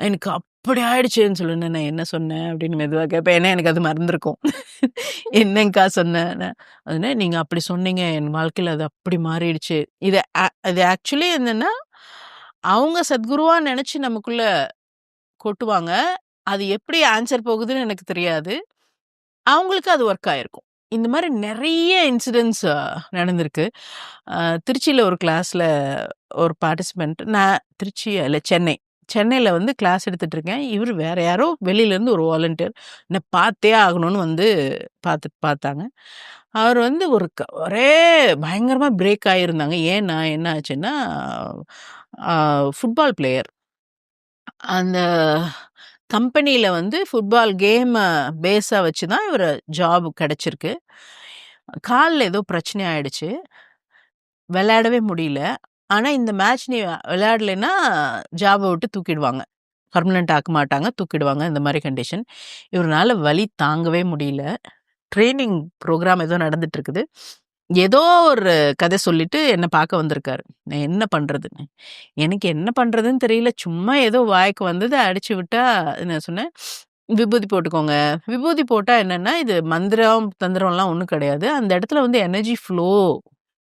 A: எனக்கு இப்படி ஆயிடுச்சேன்னு சொல்லுனேன். நான் என்ன சொன்னேன் அப்படின்னு மெதுவா கேட்பேன். ஏன்னா எனக்கு அது மறந்துருக்கும். என்னங்க்கா சொன்னேன்? அதுனா நீங்க அப்படி சொன்னீங்க. என் வாழ்க்கையில அது அப்படி மாறிடுச்சு. இது ஆக்சுவலி என்னன்னா, அவங்க சத்குருவா நெனச்சு நமக்குள்ள கொட்டுவாங்க. அது எப்படி ஆன்சர் போகுதுன்னு எனக்கு தெரியாது. அவங்களுக்கு அது ஒர்க் ஆயிருக்கும். இந்த மாரி நெறைய இன்சிடென்ட்ஸ் நடந்திருக்கு. திருச்சியில ஒரு கிளாஸ்ல ஒரு பார்ட்டிசிபென்ட் திருச்சி இல்ல சென்னை. சென்னையில வந்து கிளாஸ் எடுத்துட்டு இருக்கேன். இவரு வேற யாரோ வெளியிலேருந்து ஒரு வாலண்டியர். என்ன பார்த்தே ஆகணும்னு வந்து பார்த்தாங்க. அவர் வந்து ஒரே பயங்கரமா பிரேக் ஆயிருந்தாங்க. ஏன்னா என்ன ஆச்சுன்னா, ஃபுட்பால் பிளேயர். அந்த கம்பெனியில வந்து ஃபுட்பால் கேம பேஸா வச்சு தான் இவரு ஜாப் கிடைச்சிருக்கு. கால்ல ஏதோ பிரச்சனை ஆயிடுச்சு. விளையாடவே முடியல. ஆனா, இந்த மேட்ச் நீ விளையாடலைன்னா ஜாப விட்டு தூக்கிடுவாங்க. பெர்மனன்ட் ஆக்க மாட்டாங்க. தூக்கிடுவாங்க. இந்த மாரி கண்டிஷன். இவருனால வலி தாங்கவே முடியல. ட்ரெய்னிங் ப்ரோகிராம் ஏதோ நடந்துட்டு இருக்குது. ஏதோ ஒரு கதை சொல்லிட்டு என்ன பார்க்க வந்திருக்காரு. நான் என்ன பண்றதுன்னு. எனக்கு என்ன பண்றதுன்னு தெரியல. சும்மா ஏதோ வாய்க்கு வந்தது அடிச்சு விட்டா நான் சொன்னேன், "விபூதி போட்டுக்கோங்க." விபூதி போட்டா என்னன்னா, இது மந்திரம், தந்திரம்லாம் ஒண்ணும் கிடையாது. அந்த இடத்துல வந்து எனர்ஜி ஃப்ளோ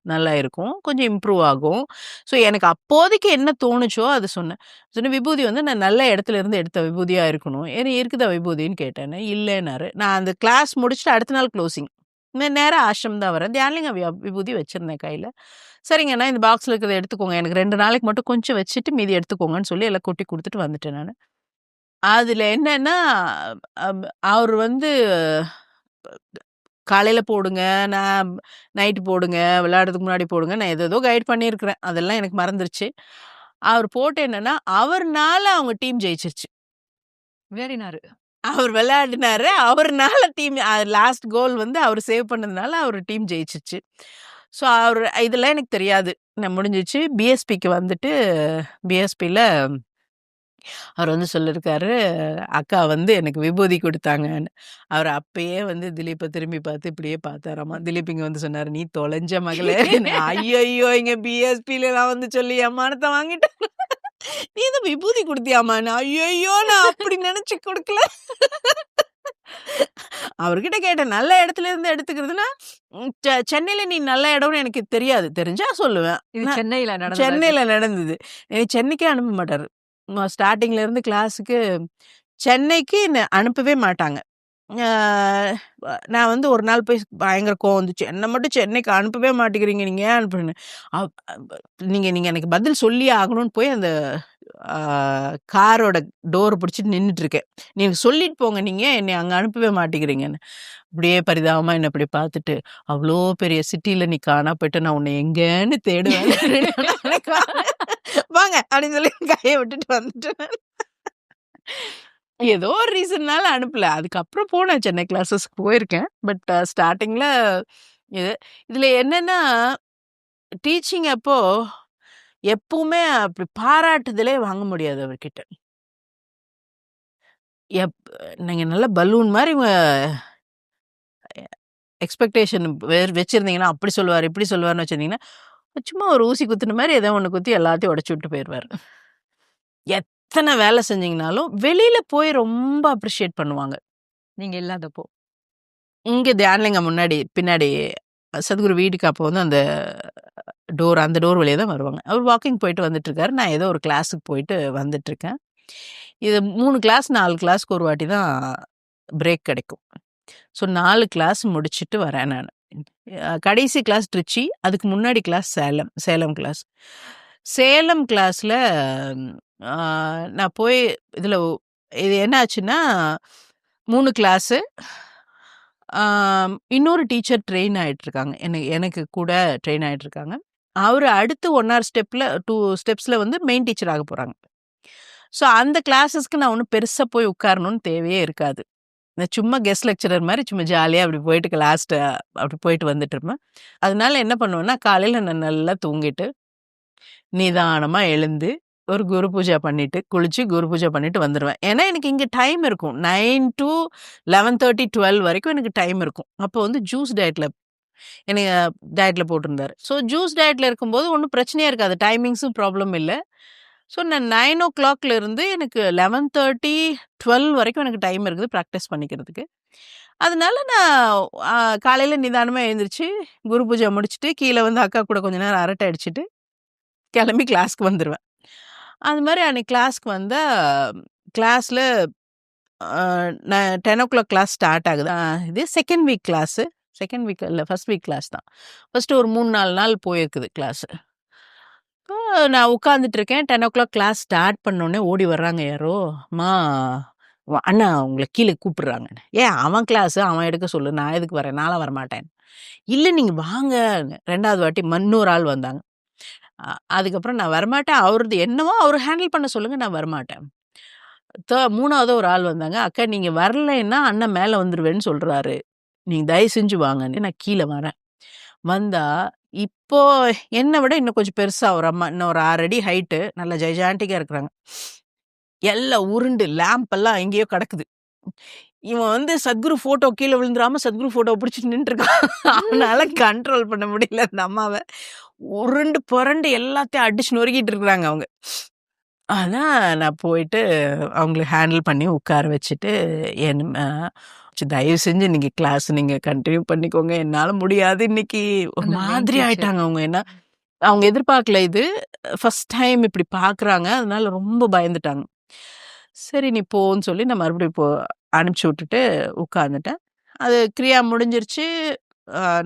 A: நல்லா இருக்கும். கொஞ்சம் இம்ப்ரூவ் ஆகும். ஸோ எனக்கு அப்போதைக்கு என்ன தோணுச்சோ அது சொன்னேன். சொன்னேன் விபூதி வந்து நான் நல்ல இடத்துல இருந்து எடுத்த விபூதியா இருக்கணும். இருக்குதா விபூதின்னு கேட்டேன்னு. இல்லன்னாரு. நான் அந்த கிளாஸ் முடிச்சுட்டு அடுத்த நாள் க்ளோசிங். நான் நேரா ஆஷ்ரம் தான் வரேன். தியானலிங்க விபூதி வச்சிருந்தேன் கையில. சரிங்கண்ணா இந்த பாக்ஸ்ல இருக்கிறத எடுத்துக்கோங்க. எனக்கு 2 நாளைக்கு மட்டும் கொஞ்சம் வச்சுட்டு மீதி எடுத்துக்கோங்கன்னு சொல்லி எல்லாம் கொட்டி குடுத்துட்டு வந்துட்டேன் நானு. அதுல என்னன்னா, அவரு வந்து காலையில போடுங்க, நான் நைட்டு போடுங்க, விளையாடுறதுக்கு முன்னாடி போடுங்க. நான் ஏதேதோ கைட் பண்ணியிருக்கிறேன். அதெல்லாம் எனக்கு மறந்துருச்சு. அவர் போட்டு என்னன்னா, அவர்னால அவங்க டீம் ஜெயிச்சிருச்சு.
B: வேறினாரு.
A: அவர் விளையாடினாரு. அவர்னால டீம் லாஸ்ட் கோல் வந்து அவர் சேவ் பண்ணதுனால அவர் டீம் ஜெயிச்சிருச்சு. ஸோ இதெல்லாம் எனக்கு தெரியாது. நான் முடிஞ்சிச்சு. பிஎஸ்பிக்கு வந்துட்டு பிஎஸ்பில அவர் வந்து சொல்லியிருக்காரு, அக்கா வந்து எனக்கு விபூதி குடுத்தாங்கன்னு. அவர் அப்பயே வந்து திலீப்ப திரும்பி பார்த்து இப்படியே பார்த்தாராமா. திலீப் இங்க வந்து சொன்னாரு, "நீ தொலைஞ்ச மகளே." ஐயய்யோ! இங்க பிஎஸ்பில நான் வந்து சொல்லி என் மானத்த வாங்கிட்டேன். "நீ தான் விபூதி குடுத்தியாம்மான்னு." ஐயய்யோ! நான் அப்படி நெனச்சு குடுக்கல. அவர்கிட்ட கேட்டேன், "நல்ல இடத்துல இருந்து எடுத்துக்கிறதுன்னா, சென்னையில நீ நல்ல இடம்னு எனக்கு தெரியாது. தெரிஞ்சா சொல்லுவேன்."
B: இது சென்னையில நடந்ததா இது?
A: சென்னையில நடந்தது. சென்னைக்கே அனுப்ப மாட்டாரு. ஸ்டார்ட்டிங்ல இருந்து கிளாஸுக்கு சென்னைக்கு அனுப்பவே மாட்டாங்க. ஆ நான் வந்து ஒரு நாள் போய் பயங்கர கோவம் வந்துச்சு. என்ன மட்டும் சென்னைக்கு அனுப்பவே மாட்டேங்கிறீங்க. நீங்க ஏன் அனுப்புறீங்கன்னு. நீங்க நீங்க எனக்கு பதில் சொல்லியே ஆகணும்னு போய் அந்த காரோட டோர் பிடிச்சிட்டு நின்னுட்டு இருக்கேன். நீங்க சொல்லிட்டு போங்க நீங்க என்னைய அங்க அனுப்பவே மாட்டேங்கிறீங்கன்னு. அப்படியே பரிதாபமா என்ன இப்படி பார்த்துட்டு, "அவ்ளோ பெரிய சிட்டில நீ காணா போயிட்ட. நான் உன்னை எங்கேன்னு தேடுவேன்." வாங்க அப்படின்னு சொல்லி கைய விட்டுட்டு வந்துட்டேன். ஏதோ ஒரு ரீசன்னால அனுப்பல. அதுக்கப்புறம் போனேன் சென்னை கிளாஸஸ்க்கு போயிருக்கேன். பட் ஸ்டார்ட்டிங்ல இது இதுல என்னன்னா, டீச்சிங் அப்போ எப்பவுமே அப்படி பாராட்டுதலே வாங்க முடியாது அவர்கிட்ட. எப் நீங்க நல்ல பலூன் மாரி எக்ஸ்பெக்டேஷன் வச்சிருந்தீங்கன்னா, அப்படி சொல்லுவாரு, இப்படி சொல்லுவாருன்னு வச்சிருந்தீங்கன்னா, சும்மா ஒரு ஊசி குத்துன மாரி ஏதோ ஒண்ணு குத்தி எல்லாத்தையும் உடைச்சு விட்டு போயிருவாரு. எத்தன வேலை செஞ்சீங்கனாலும், வெளியில போய் ரொம்ப அப்ரிஷியேட் பண்ணுவாங்க.
B: நீங்க இல்லாதப்போ.
A: இங்க தியானலிங்கம் பின்னாடி சத்குரு வீட்டுக்கு அப்போ வந்து அந்த டோர் வழியா தான் வருவாங்க. அவர் வாக்கிங் போயிட்டு வந்துட்டுருக்காரு. நான் ஏதோ ஒரு கிளாஸுக்கு போயிட்டு வந்துட்டுருக்கேன். இது 3 கிளாஸ், 4 கிளாஸ்க்கு ஒரு வாட்டி தான் பிரேக் கிடைக்கும். ஸோ 4 கிளாஸ் முடிச்சுட்டு வரேன் நானு. கடைசி கிளாஸ் திருச்சி. அதுக்கு முன்னாடி கிளாஸ் சேலம் கிளாஸ். சேலம் கிளாஸ்ல நான் போய் இது என்ன ஆச்சுன்னா, 3 கிளாஸு. இன்னொரு டீச்சர் ட்ரெயின் ஆயிட்டுருக்காங்க. எனக்கு கூட ட்ரெயின் ஆயிட்டுருக்காங்க. அவரு அடுத்து 1 ஆர் 2 ஸ்டெப்ஸ்ல வந்து மெயின் டீச்சர் ஆக போறாங்க. ஸோ அந்த கிளாஸஸ்க்கு நான் ஒண்ணும் பெருசா போய் உட்காரணும்னு தேவையே இருக்காது. நான் சும்மா கெஸ்ட் லெக்சரர் மாரி சும்மா ஜாலியா அப்படி போயிட்டு அப்படி போயிட்டு வந்துட்டுருப்பேன். அதனால என்ன பண்ணுவேன்னா, காலையில நான் நல்லா தூங்கிட்டு, நிதானமா எழுந்து, ஒரு குரு பூஜை பண்ணிட்டு, குளிச்சு குரு பூஜை பண்ணிட்டு வந்துருவேன். ஏன்னா எனக்கு இங்க டைம் இருக்கும். 9 to 11:30, 12 வரைக்கும் எனக்கு டைம் இருக்கும். அப்போ வந்து ஜூஸ் என்னைய டயட்ல போட்டிருந்தாரு. ஸோ ஜூஸ் டயட்ல இருக்கும்போது ஒண்ணும் பிரச்சனையே இருக்காது. டைமிங்ஸும் ப்ராப்ளம் இல்ல. ஸோ நான் 9:00 இருந்து எனக்கு 11:30, 12 வரைக்கும் எனக்கு டைம் இருக்குது ப்ராக்டிஸ் பண்ணிக்கிறதுக்கு. அதனால நான் காலையில நிதானமா எழுந்திரிச்சு, குரு பூஜை முடிச்சுட்டு, கீழ வந்து அக்கா கூட கொஞ்ச நேரம் அரட்டை அடிச்சுட்டு, கிளம்பி கிளாஸ்க்கு வந்துருவேன். அது மாரி அன்னைக்கு கிளாஸ்க்கு வந்தா, கிளாஸ்ல நான் 10:00 கிளாஸ் ஸ்டார்ட் ஆகுது. இது second week class. Second week இல்ல, ஃபர்ஸ்ட் வீக் கிளாஸ் தான். ஃபர்ஸ்ட்டு ஒரு 3, 4 நாள் போயிருக்குது கிளாஸு. நான் உட்காந்துட்டு இருக்கேன். 10:00 கிளாஸ் ஸ்டார்ட் பண்ணோனே ஓடி வர்றாங்க யாரோ. "அம்மா, அண்ணா உங்கள கீழ கூப்பிடுறாங்கன்னு." "ஏன் அவன் கிளாஸு, அவன் எடுக்க சொல்லு. நான் எதுக்கு வரேன்? நான்லாம் வரமாட்டேன்." "இல்ல நீங்க வாங்கன்னு." 2வது வாட்டி இன்னொரு ஆள் வந்தாங்க. அதுக்கப்புறம் நான் வரமாட்டேன். அவரது என்னவோ அவரு ஹேண்டில் பண்ண சொல்லுங்க, நான் வரமாட்டேன். 3வது ஒரு ஆள் வந்தாங்க. "அக்கா நீங்க வரலைன்னா அண்ணன் மேல வந்துருவேன்னு சொல்றாரு. நீங்க தயவு செஞ்சு வாங்கன்னு." நான் கீழ வரேன். வந்தா, இப்போ என்ன விட இன்னும் கொஞ்சம் பெருசா ஒரு அம்மா, இன்னும் ஒரு 6 அடி ஹைட்டு, நல்ல ஜைஜாண்டிக்கா இருக்கிறாங்க. எல்லாம் உருண்டு லேம்ப் எல்லாம் எங்கேயோ கிடக்குது. இவன் வந்து சத்குரு ஃபோட்டோ கீழ விழுந்துராம சத்குரு ஃபோட்டோவ பிடிச்சிட்டு நின்னுட்டுருக்கான். அவனால கண்ட்ரோல் பண்ண முடியல அந்த அம்மாவ. உருண்டு புரண்டு எல்லாத்தையும் அடிச்சு நொறுக்கிட்டு இருக்கிறாங்க அவங்க. அதான் நான் போயிட்டு அவங்கள ஹேண்டில் பண்ணி உட்கார வச்சுட்டு, தயவு செஞ்சு நீங்க கிளாஸ் நீங்க கன்டின்யூ பண்ணிக்கோங்க. என்னால முடியாது இன்னைக்கு. ஒரு
B: அந்த மெயின்
A: மாதிரி
B: டீச்சர்.
A: ஆயிட்டாங்க அவங்க. ஏன்னா, அவங்க எதிர்பார்க்கல இது. ஃபர்ஸ்ட் டைம் இப்படி பார்க்குறாங்க. அதனால ரொம்ப பயந்துட்டாங்க. சரி நீ போன்னு சொல்லி நான் மறுபடியும் அனுப்பிச்சு விட்டுட்டு உட்காந்துட்டேன். அது கிரியா முடிஞ்சிருச்சு.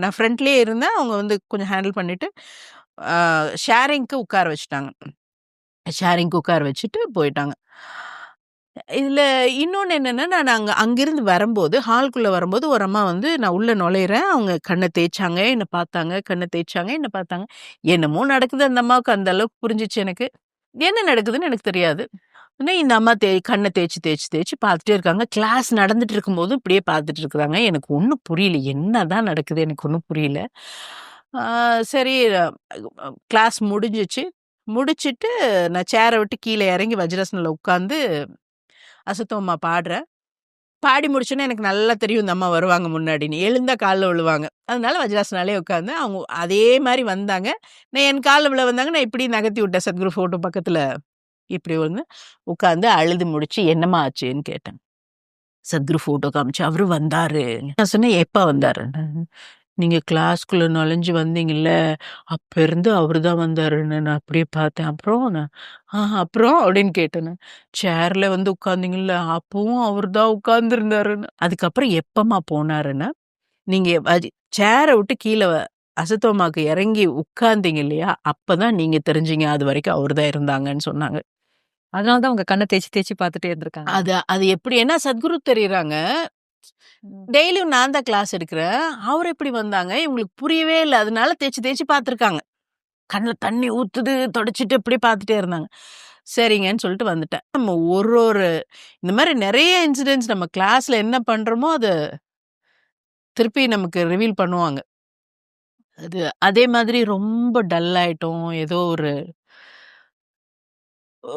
A: நான் ஃப்ரண்ட்லயே இருந்தேன். அவங்க வந்து கொஞ்சம் ஹேண்டில் பண்ணிட்டு, ஷேரிங்க்கு உட்கார வச்சுட்டாங்க. ஷேரிங்க்கு உட்கார வச்சுட்டு போயிட்டாங்க. இதுல இன்னொன்னு என்னன்னா, நான் அங்கிருந்து வரும்போது, ஹால்க்குள்ள வரும்போது ஒரு அம்மா வந்து நான் உள்ள நுழையிறேன். அவங்க கண்ண தேய்ச்சாங்க, என்ன பார்த்தாங்க, கண்ண தேய்ச்சாங்க, என்ன பார்த்தாங்க. என்னமோ நடக்குது அந்த அம்மாவுக்கு அந்த அளவுக்கு புரிஞ்சுச்சு எனக்கு. என்ன நடக்குதுன்னு எனக்கு தெரியாது. ஆனா இந்த அம்மா கண்ண தேய்ச்சு, தேய்ச்சு, தேய்ச்சு பார்த்துட்டே இருக்காங்க. கிளாஸ் நடந்துட்டு இருக்கும்போதும் இப்படியே பார்த்துட்டு இருக்கிறாங்க. எனக்கு ஒண்ணும் புரியல. என்னதான் நடக்குது எனக்கு ஒண்ணும் புரியல. ஆ சரி, கிளாஸ் முடிஞ்சுச்சு. முடிச்சுட்டு நான் சேர விட்டு கீழ இறங்கி வஜ்ராசனல உட்காந்து அசத்தோமா பாடுறேன். பாடி முடிச்சோனே எனக்கு நல்லா தெரியும் இந்த அம்மா வருவாங்க முன்னாடின்னு. எழுந்தா கால்ல விழுவாங்க. அதனால வஜ்ராசனாலே உட்காந்து அவங்க அதே மாரி வந்தாங்க. நான் என் கால்ல விழ வந்தாங்க. நான் இப்படி நகர்த்தி விட்டேன் சத்குரு ஃபோட்டோ பக்கத்துல. இப்படி வந்து உட்காந்து அழுது முடிச்சு, "என்னம்மா ஆச்சுன்னு?" கேட்டேன். சத்குரு ஃபோட்டோ காமிச்சு, "அவரு வந்தாரு." நான் சொன்னேன், "எப்ப வந்தாருன்னு?" "நீங்க கிளாஸ்க்குள்ள நுழைஞ்சு வந்தீங்கல்ல, அப்ப இருந்து அவரு தான் வந்தாருன்னு நான் அப்படியே பார்த்தேன்." "அப்புறம்?" அப்புறம்?" அப்படின்னு கேட்டேன் நான். "சேர்ல வந்து உட்கார்ந்தீங்கல்ல, அப்பவும் அவரு தான் உட்கார்ந்திருந்தாருன்னு." "அதுக்கப்புறம் எப்பம்மா போனாருன்னா, நீங்க சேர விட்டு கீழ அசத்தோமாக்கு இறங்கி உட்கார்ந்தீங்க இல்லையா, அப்பதான் நீங்க தெரிஞ்சீங்க. அதுவரைக்கும் அவரு தான் இருந்தாங்கன்னு" சொன்னாங்க.
B: அதனால தான் உங்க கண்ண தேய்ச்சு தேய்ச்சு பார்த்துட்டே இருந்திருக்காங்க.
A: அது அது எப்படி ஏன்னா சத்குரு தெரியுறாங்க. டெய்லியும் நான் தான் கிளாஸ் எடுக்கிறேன். அவரு எப்படி வந்தாங்க? இவங்களுக்கு புரியவே இல்ல. அதனால தேய்ச்சு தேய்ச்சு பார்த்துருக்காங்க. கண்ணுல தண்ணி ஊத்துது, தொடச்சிட்டு இப்படியே பார்த்துட்டே இருந்தாங்க. சரிங்கன்னு சொல்லிட்டு வந்துட்டேன். நம்ம ஒரு இந்த மாரி நெறைய இன்சிடென்ட்ஸ் நம்ம கிளாஸ்ல என்ன பண்றோமோ, அத திருப்பி நமக்கு ரிவீல் பண்ணுவாங்க. அது அதே மாதிரி ரொம்ப டல் ஆயிட்டோம். ஏதோ ஒரு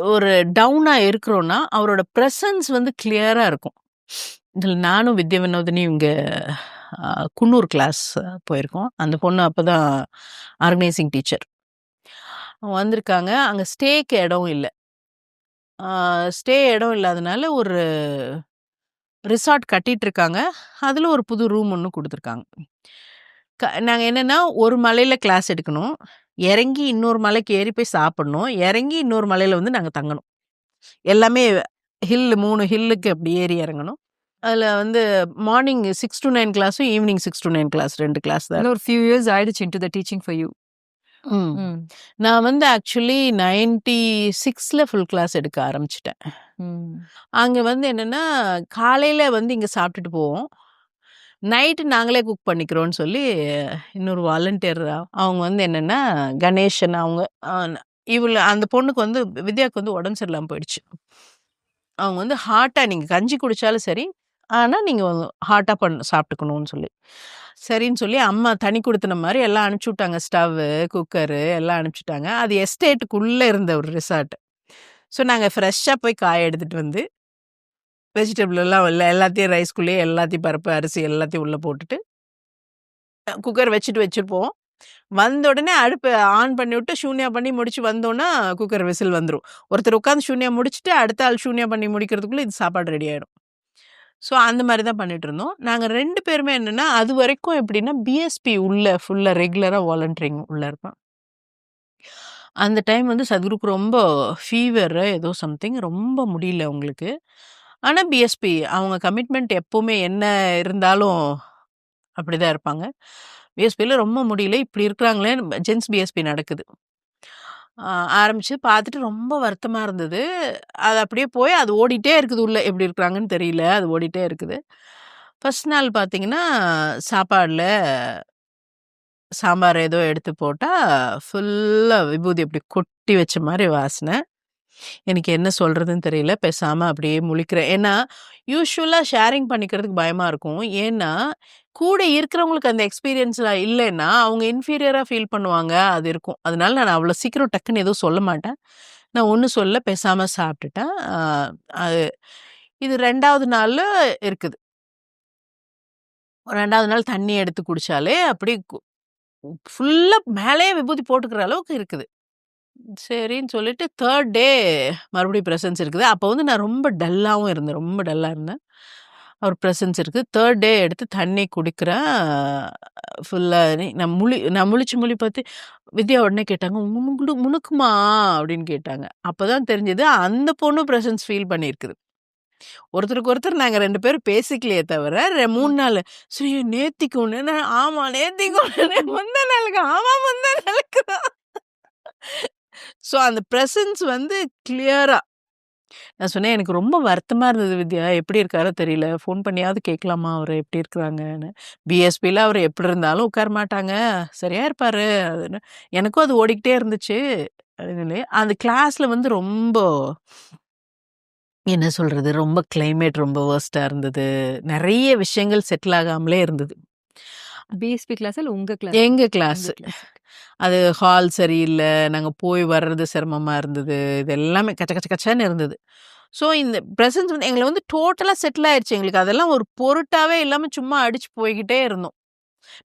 A: ஒரு டவுனா இருக்கிறோம்னா, அவரோட பிரசன்ஸ் வந்து கிளியரா இருக்கும். இதில நானும் வித்யா வினோதினியும் இங்க குன்னூர் கிளாஸ் போயிருக்கோம். அந்த பொண்ணு அப்பதான் ஆர்கனைசிங் டீச்சர். வந்திருக்காங்க. அங்க ஸ்டேக்கு இடம் இல்ல. ஸ்டே இடம் இல்லாதனால ஒரு ரிசார்ட் கட்டிட்டு இருக்காங்க. அதில ஒரு புது ரூம் ஒண்ணு குடுத்துருக்காங்க. நாங்க என்னன்னா, ஒரு மலையில கிளாஸ் எடுக்கணும். இறங்கி இன்னொரு மலைக்கு ஏறி போய் சாப்பிடணும். இறங்கி இன்னொரு மலையில வந்து நாங்க தங்கணும். எல்லாமே 3 ஹில்லுக்கு அப்படி ஏறி இறங்கணும். அதில வந்து மார்னிங் 6 to 9 கிளாஸும், ஈவினிங் 6 to 9 கிளாஸ் 2 கிளாஸ் தான்.
B: இன்னும் ஒரு ஃபியூ இயர்ஸ் ஆயிடுச்சு into the teaching for you.
A: ம். நான் வந்து ஆக்சுவலி 96ல ஃபுல் கிளாஸ் எடுக்க ஆரம்பிச்சுட்டேன். அங்க வந்து என்னன்னா, காலையில வந்து இங்க சாப்பிட்டுட்டு போவோம். நைட்டு நாங்களே குக் பண்ணிக்கிறோம்னு சொல்லி இன்னொரு வாலண்டியர் அவங்க வந்து என்னன்னா, கணேஷன் அவங்க அந்த பொண்ணுக்கு வந்து வித்யாவுக்கு வந்து உடம்பு சரியில்லாம போயிடுச்சு. அவங்க வந்து ஹாட்டா நீங்க கஞ்சி குடிச்சாலும் சரி, ஆனா நீங்க ஹாட்டா சாப்பிட்டுக்கணும்னு சொல்லி. சரின்னு சொல்லி அம்மா தனி குடுத்துன மாரி எல்லாம் அனுப்பிச்சு விட்டாங்க. ஸ்டவ்வு, குக்கரு எல்லாம் அனுப்பிச்சுட்டாங்க. அது எஸ்டேட்டுக்குள்ள இருந்த ஒரு ரிசார்ட். ஸோ நாங்க ஃப்ரெஷ்ஷா போய் காய எடுத்துட்டு வந்து, வெஜிடபிள் எல்லாம் எல்லாத்தையும் ரைஸ்குள்ளேயே எல்லாத்தையும் பருப்பு, அரிசி எல்லாத்தையும் உள்ள போட்டுட்டு, குக்கர் வச்சுட்டு வச்சிருப்போம். வந்த உடனே அடுப்பு ஆன் பண்ணி விட்டு ஷூன்யா பண்ணி முடிச்சு வந்தோன்னா குக்கர் விசில் வந்துரும். ஒருத்தர் உட்காந்து ஷூன்யா முடிச்சுட்டு, அடுத்த ஆள் ஷூன்யா பண்ணி முடிக்கிறதுக்குள்ள இது சாப்பாடு ரெடி ஆயிடும். ஸோ அந்த மாரி தான் பண்ணிட்டுருந்தோம். நாங்க 2 பேருமே என்னன்னா, அதுவரைக்கும் எப்படின்னா பிஎஸ்பி உள்ள ஃபுல்லா ரெகுலரா வாலண்டரிங் உள்ள இருப்பேன். அந்த டைம் வந்து சத்குருக்கு ரொம்ப ஃபீவர் ஏதோ சம்திங் ரொம்ப முடியல அவங்களுக்கு. ஆனா பிஎஸ்பி அவங்க கமிட்மெண்ட் எப்பவுமே என்ன இருந்தாலும் அப்படிதான் இருப்பாங்க. பிஎஸ்பில ரொம்ப முடியல. இப்படி இருக்கிறாங்களேன்னு ஜென்ஸ் பிஎஸ்பி நடக்குது. ஆரம்பிச்சு பார்த்துட்டு ரொம்ப வருத்தமா இருந்தது. அது அப்படியே போய் அது ஓடிட்டே இருக்குது உள்ள. எப்படி இருக்கிறாங்கன்னு தெரியல. அது ஓடிட்டே இருக்குது. ஃபர்ஸ்ட் நாள் பார்த்தீங்கன்னா, சாப்பாடுல சாம்பார் ஏதோ எடுத்து போட்டா, ஃபுல்லா விபூதி அப்படி கொட்டி வச்ச மாரி வாசனை. எனக்கு என்ன சொல்றதுன்னு தெரியல. பேசாம அப்படியே முழிக்கிறேன். ஏன்னா, யூசுவலா ஷேரிங் பண்ணிக்கிறதுக்கு பயமா இருக்கும். ஏன்னா, கூட இருக்கிறவங்களுக்கு அந்த எக்ஸ்பீரியன்ஸ்லாம் இல்லைன்னா, அவங்க இன்ஃபீரியரா ஃபீல் பண்ணுவாங்க. அது இருக்கும். அதனால நான் அவ்வளோ சீக்கிரம் டக்குன்னு எதுவும் சொல்ல மாட்டேன். நான் ஒண்ணும் சொல்லல. பேசாம சாப்பிட்டுட்டேன். அது இது 2வது நாள்ல இருக்குது. 2வது நாள் தண்ணி எடுத்து குடிச்சாலே அப்படியே ஃபுல்லா மேலயே விபூதி போட்டுக்கிற அளவுக்கு இருக்குது. சரின்னு சொல்லிட்டு 3 டே மறுபடியும் பிரசன்ஸ் இருக்குது. அப்போ வந்து நான் ரொம்ப டல்லாவும் இருந்தேன். ரொம்ப டல்லா இருந்தேன். அவர் பிரசன்ஸ் இருக்கு. 3 டே எடுத்து தண்ணி குடிக்கிறேன். ஃபுல்லா நான் முழிச்சு பார்த்து வித்யா உடனே கேட்டாங்க, முணுக்குமா?" அப்படின்னு கேட்டாங்க. அப்பதான் தெரிஞ்சது அந்த பொண்ணு பிரசன்ஸ் ஃபீல் பண்ணியிருக்குது. ஒருத்தருக்கு ஒருத்தர் நாங்க 2 பேரும் பேசிக்கலையே தவிர 3 நாள் சரி நேத்திக்கு ஒண்ணு ஆமா நேத்திக்கு ஒண்ணு முந்தா நாளுக்கு ஆமா முந்தா நாளுக்கு தான். ஸோ அந்த பிரசன்ஸ் வந்து கிளியரா நான் சொன்னேன், "எனக்கு ரொம்ப வருத்தமா இருந்தது வித்யா. எப்படி இருக்காரோ தெரியல. ஃபோன் பண்ணியாவது கேட்கலாமா அவரு எப்படி இருக்கிறாங்கன்னு." பிஎஸ்பில அவரு எப்படி இருந்தாலும் உட்கார மாட்டாங்க. சரியா இருப்பாரு. அதுன்னு எனக்கும் அது ஓடிக்கிட்டே இருந்துச்சு. அதுனாலே அந்த கிளாஸ்ல வந்து ரொம்ப என்ன சொல்றது? ரொம்ப கிளைமேட் ரொம்ப வொர்ஸ்ட்டா இருந்தது. நெறைய விஷயங்கள் செட்டில் ஆகாமலே இருந்தது.
B: பிஎஸ்பி கிளாஸ் இல்ல உங்க கிளாஸ்?
A: எங்க கிளாஸ். அது ஹால் சரியில்ல. நாங்க போய் வர்றது சிரமமா இருந்தது. இது எல்லாமே கச்ச கச்ச கச்சன்னு இருந்தது. ஸோ இந்த பிரசன்ஸ் வந்து எங்கள வந்து டோட்டலா செட்டில் ஆயிருச்சு. எங்களுக்கு அதெல்லாம் ஒரு பொருட்டாவே இல்லாம சும்மா அடிச்சு போய்க்கிட்டே இருந்தோம்.